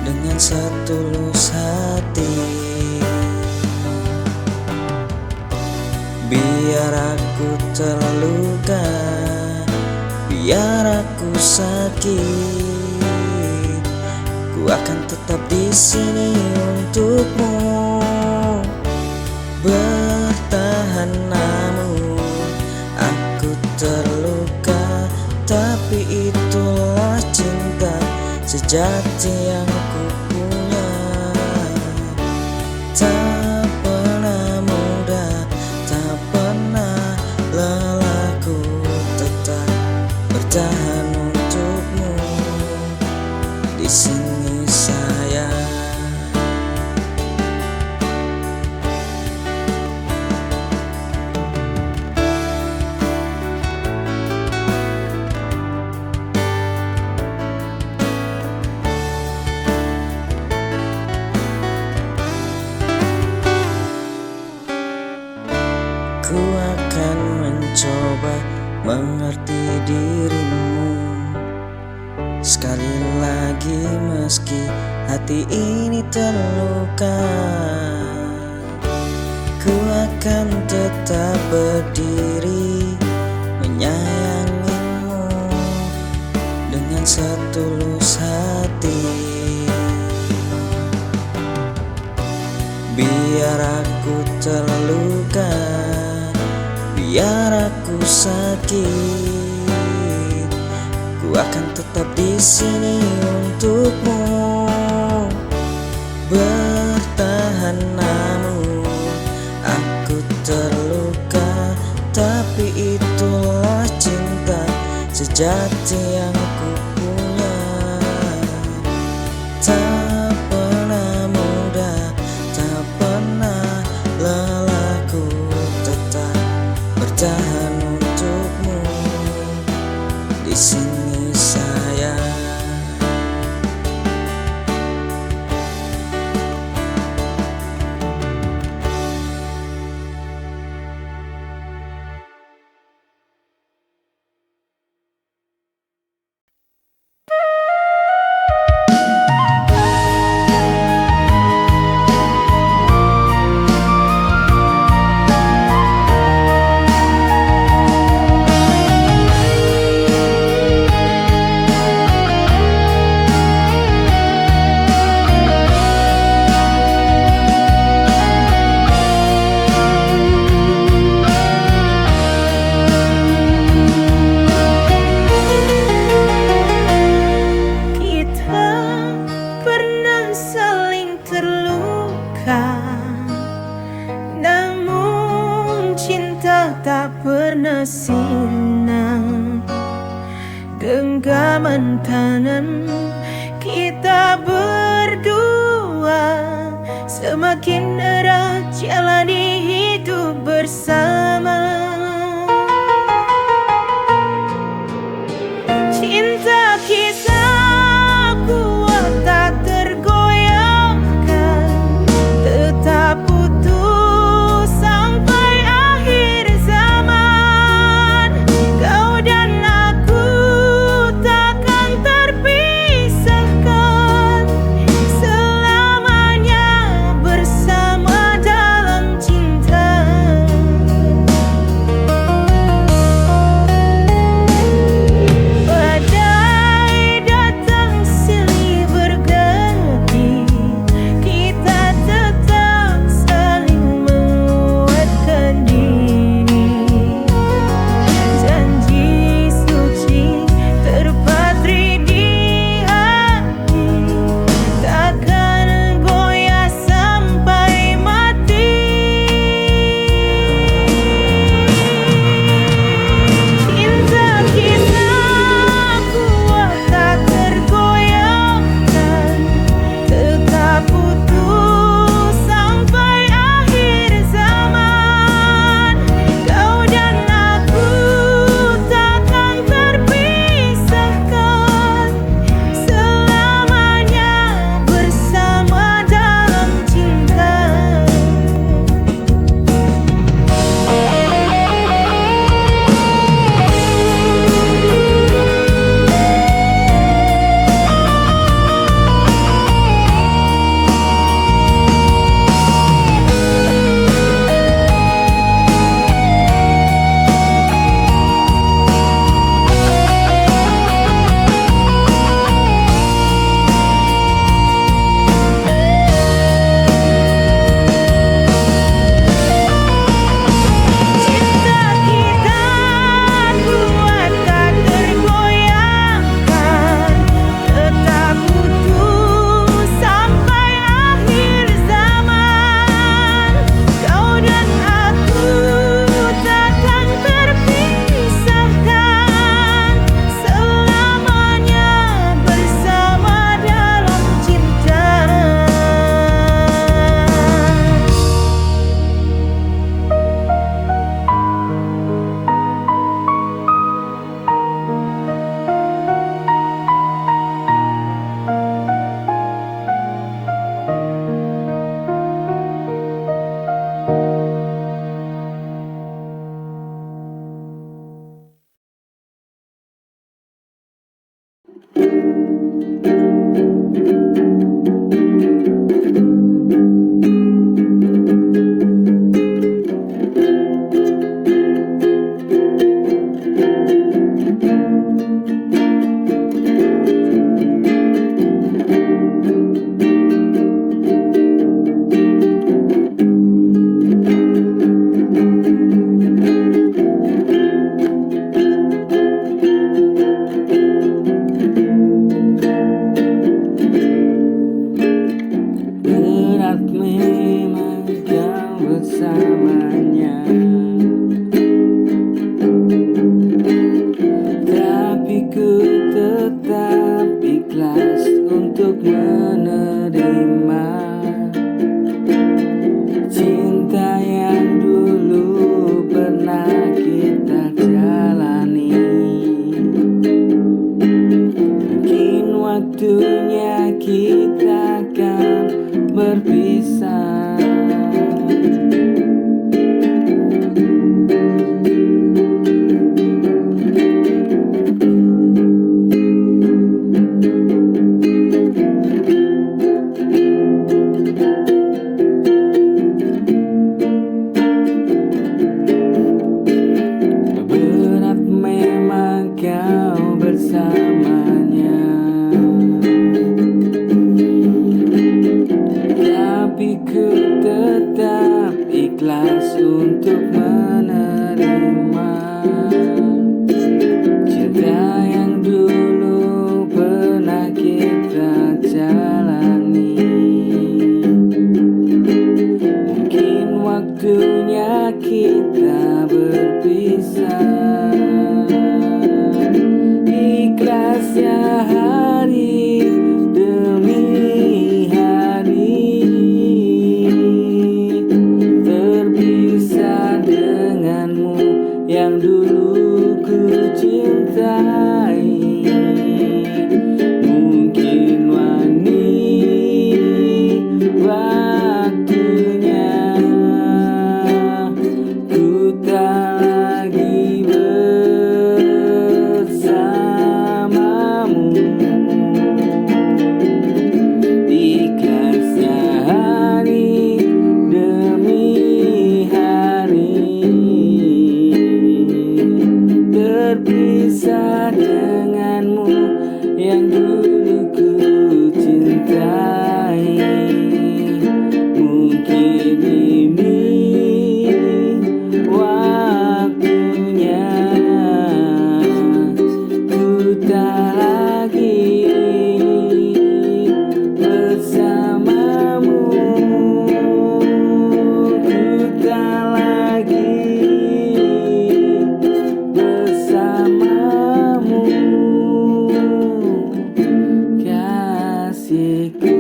dengan setulus hati. Biar aku terluka, biar aku sakit, ku akan tetap di sini untukmu. Bertahan namun aku terluka, tapi itulah cinta sejati yang ku punya. Tak pernah mudah, tak pernah lelah, ku tetap bertahan untukmu di sini sayang. Ku akan mencoba mengerti dirimu sekali lagi meski hati ini terluka. Ku akan tetap berdiri menyayangimu dengan setulus hati. Biar aku terluka, biar aku sakit, ku akan tetap di sini untukmu. Bertahan namun aku terluka, tapi itulah cinta sejati yang ku punya. Tak pernah mudah, tak pernah lelah, ku tetap bertahan untukmu di sini sayang. sirna, genggaman tangan kita berdua semakin erat jalani hidup bersama. Cinta kita kuat tak tergoyahkan, tetap utuh sampai akhir zaman. Kau dan aku takkan terpisahkan, selamanya bersama dalam cinta. Berat memang kau bersamanya, tapi ku tetap ikhlas untuk menerima cinta yang dulu pernah kita jalani. Mungkin waktunya kita akan berpisah. Berat memang kau bersamanya, tapi ku tetap ikhlas untuk menerima cinta yang dulu pernah kita jalani. Mungkin waktunya kita berpisah. Ikhlasnya hari demi hari, terpisah denganmu yang dulu ku cintai. Mungkin waktunya ku tak lagi bersamamu. Ikhlasnya hari demi hari, terpisah denganmu yang dulu ku cintai. Mungkin ini waktunya ku tak lagi bersamamu. Ku tak lagi bersamamu, kasihku.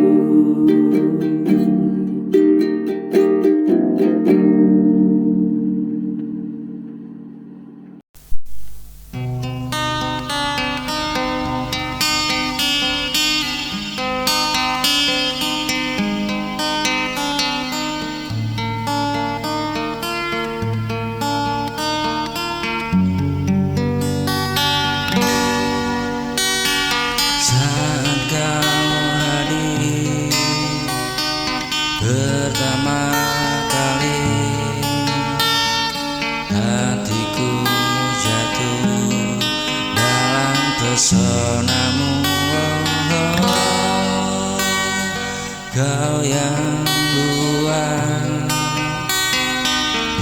Saat kau hadir pertama kali, hatiku jatuh dalam pesonamu. Kau yang buat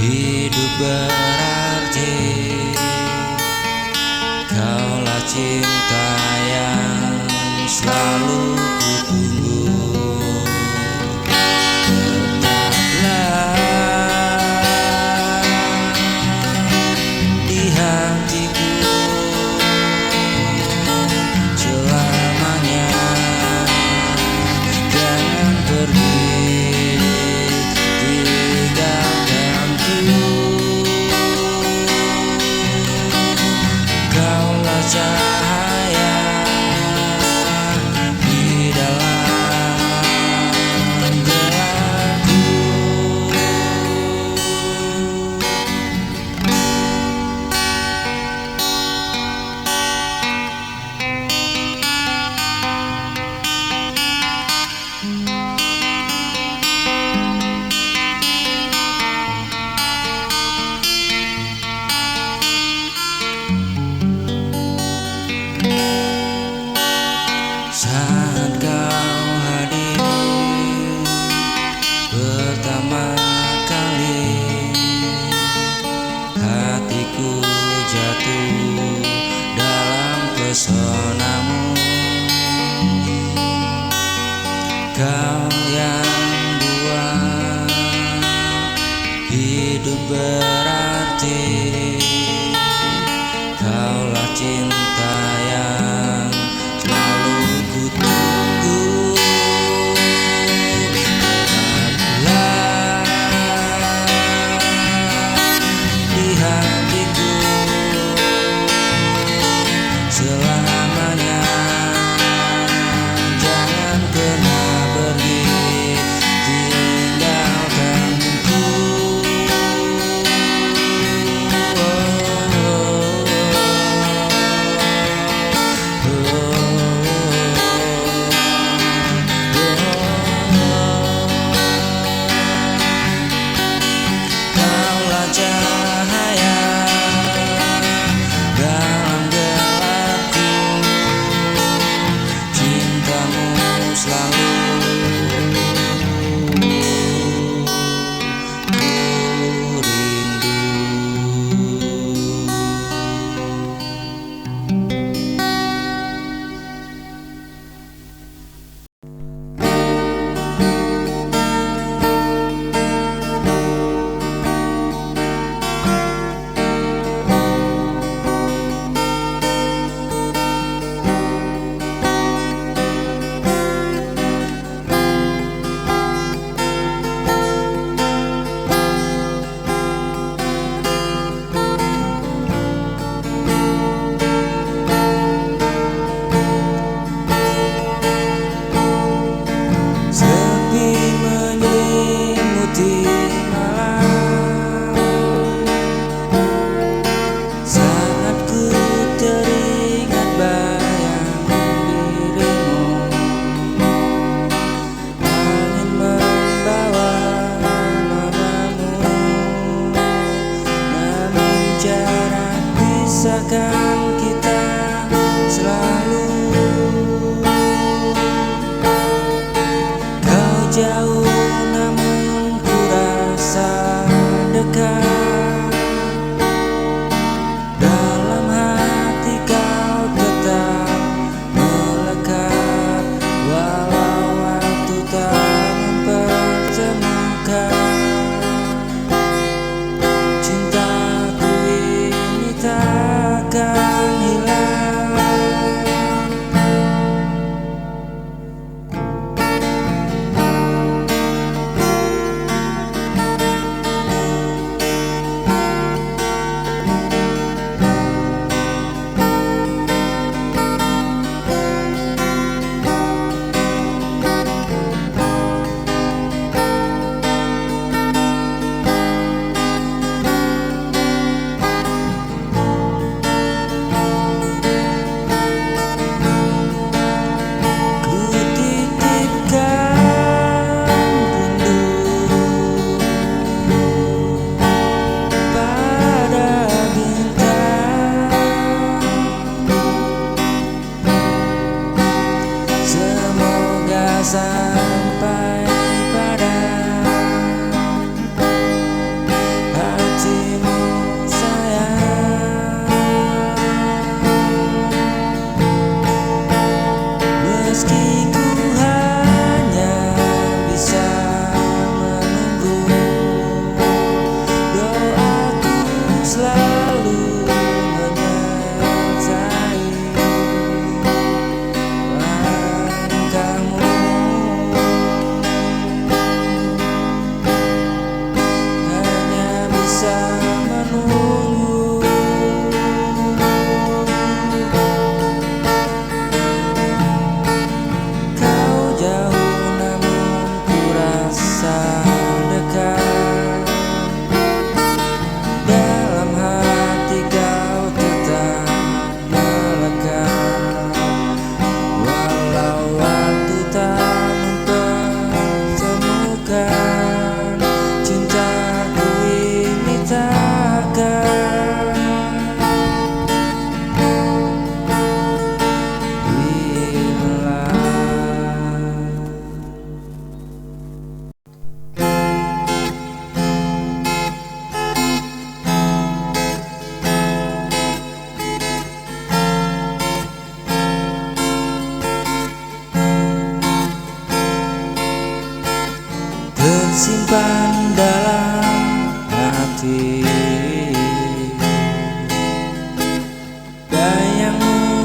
hidup berarti, kaulah cinta yang selalu kutunggu. Tetaplah di hatiku selamanya, jangan pergi tinggalkanku. Kaulah cahaya di dalam gelapku. pesonamu. Kau yang buat hidup berarti, kaulah cinta yang selalu ku tunggu. Tetaplah di hatiku selamanya, jangan pernah pergi tinggalkanku.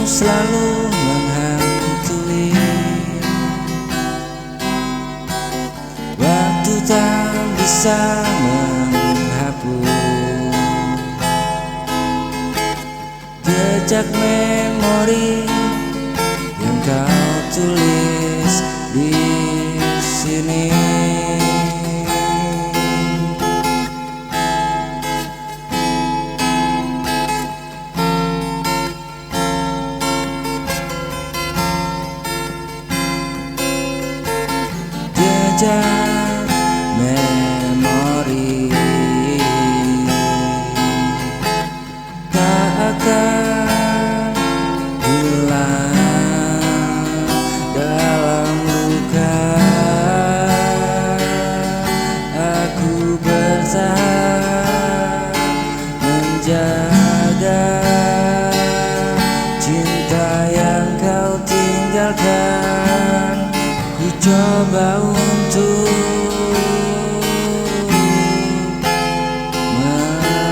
selalu menghantui. Waktu tak bisa menghapus jejak memori yang kau tulis di sini. Jejak memori tak akan hilang dalam luka. Aku berusaha menjaga cinta yang kau tinggalkan. Ku coba untuk melangkah.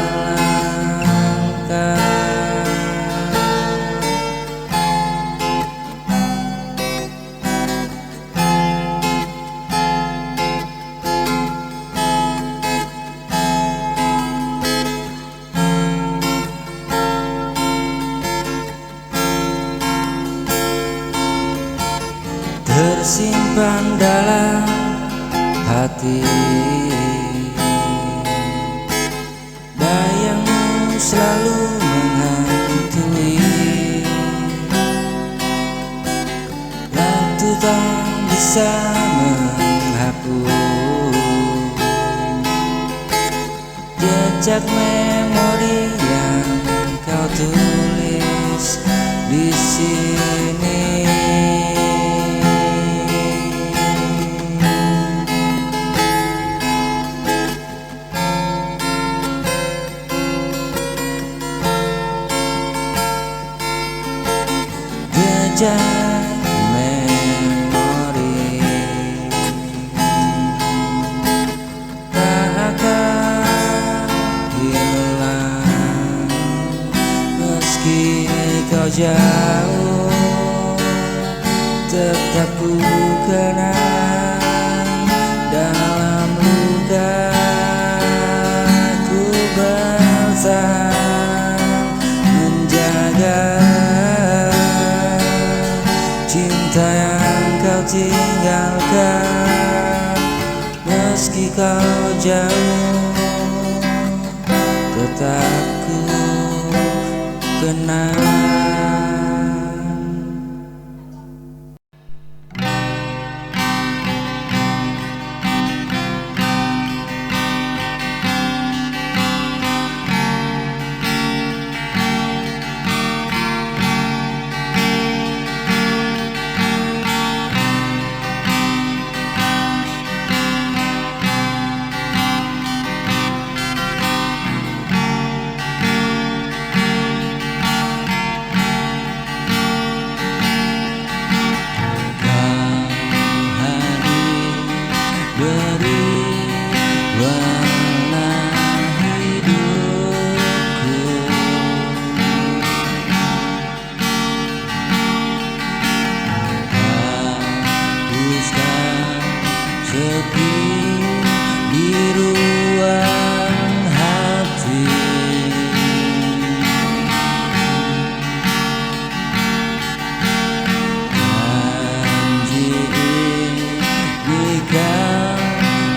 Tersimpan dalam hati bayangmu selalu menghantui. Waktu tak bisa menghapus jejak memori yang kau tulis di sini. Jejak memori tak akan hilang meski kau jauh, tetap ku kenang dalam luka. Ku berusaha menjaga cinta yang kau tinggalkan. Meski kau jauh, tetap ku kenang.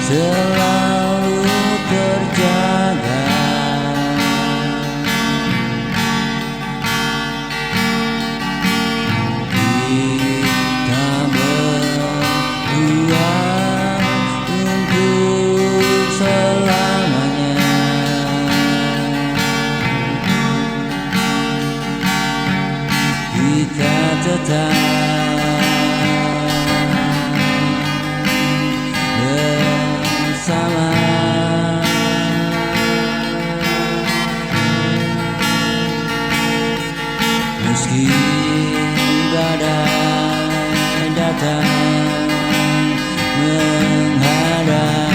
Selalu terjaga. Kita berdua untuk selamanya. Kita tetap bersama. Meski badai datang menghadang,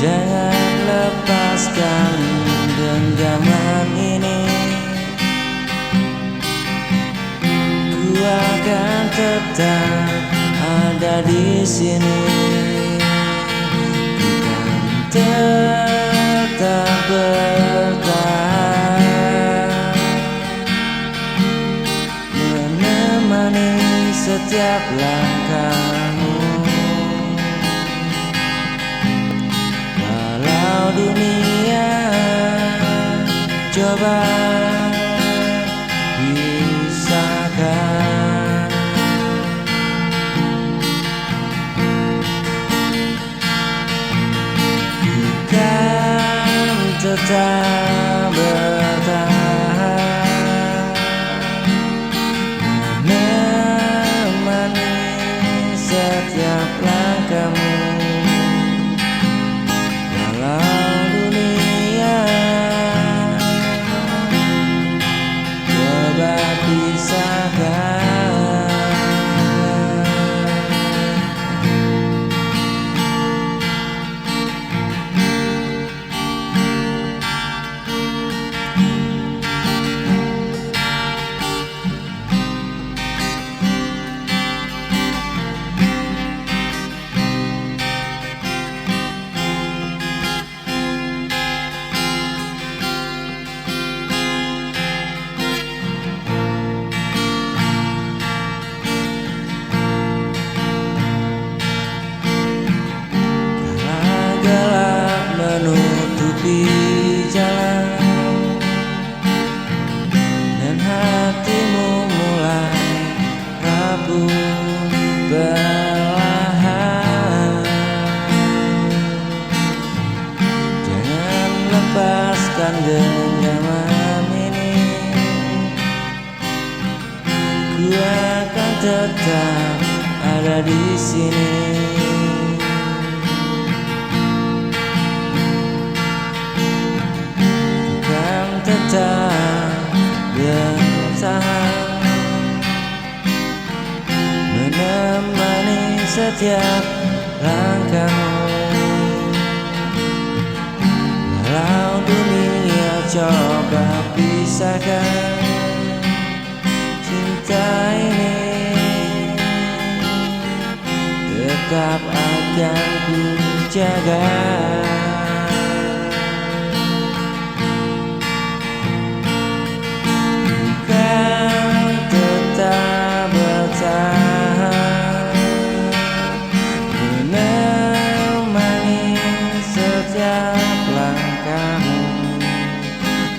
Jangan lepaskan genggaman ini. Ku akan tetap ada di sini. Ku akan tetap bertahan, menemani setiap langkahmu. Walau dunia coba pisahkan, bukan tetap bertahan, menemani setiap langkahmu. Walau dunia coba pisahkan, gelap menutupi jalan dan hatimu mulai rapuh perlahan. Jangan lepaskan genggaman ini. Ku akan tetap ada di sini. Tetap bertahan, menemani setiap langkahmu. Walau dunia coba pisahkan, cinta ini tetap akan ku jaga. Tetap bertahan, menemani setiap langkahmu.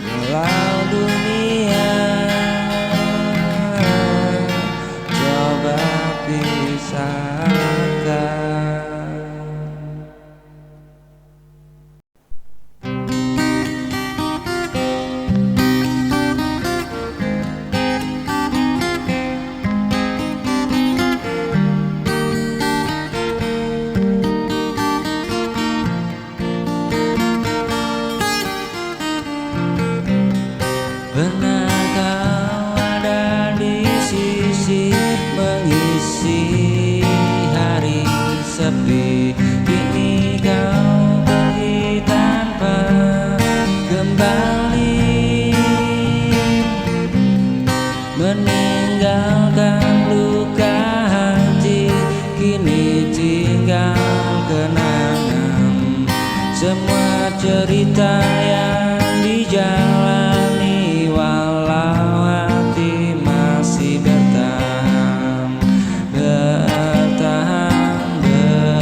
Walau dunia coba pisahkan. Pernah kau ada di sisi, mengisi hari sepi. Kini kau pergi tanpa kembali, meninggalkan luka hati. Kini tinggal kenangan semua cerita yang dijalani. Walau hati masih bertahan, bertahan, bertahan.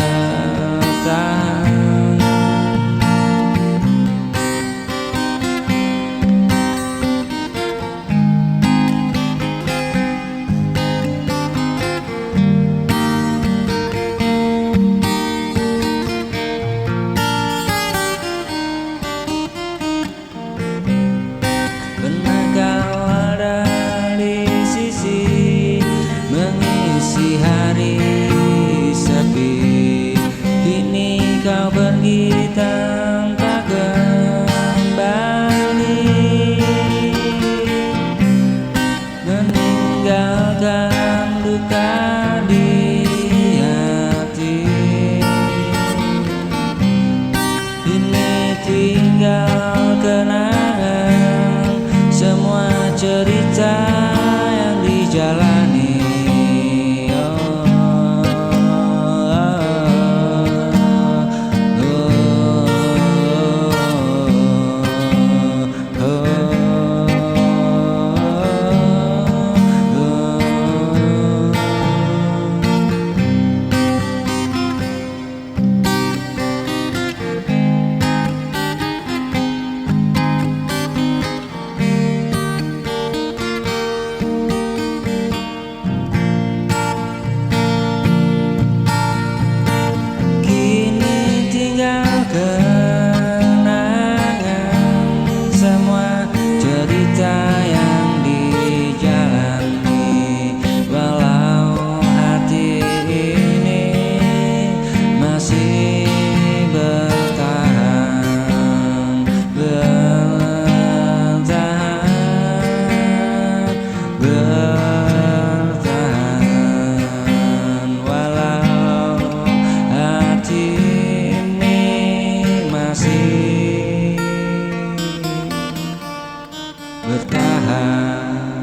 cerita yang dijalani. Bertahan walau hati ini masih bertahan.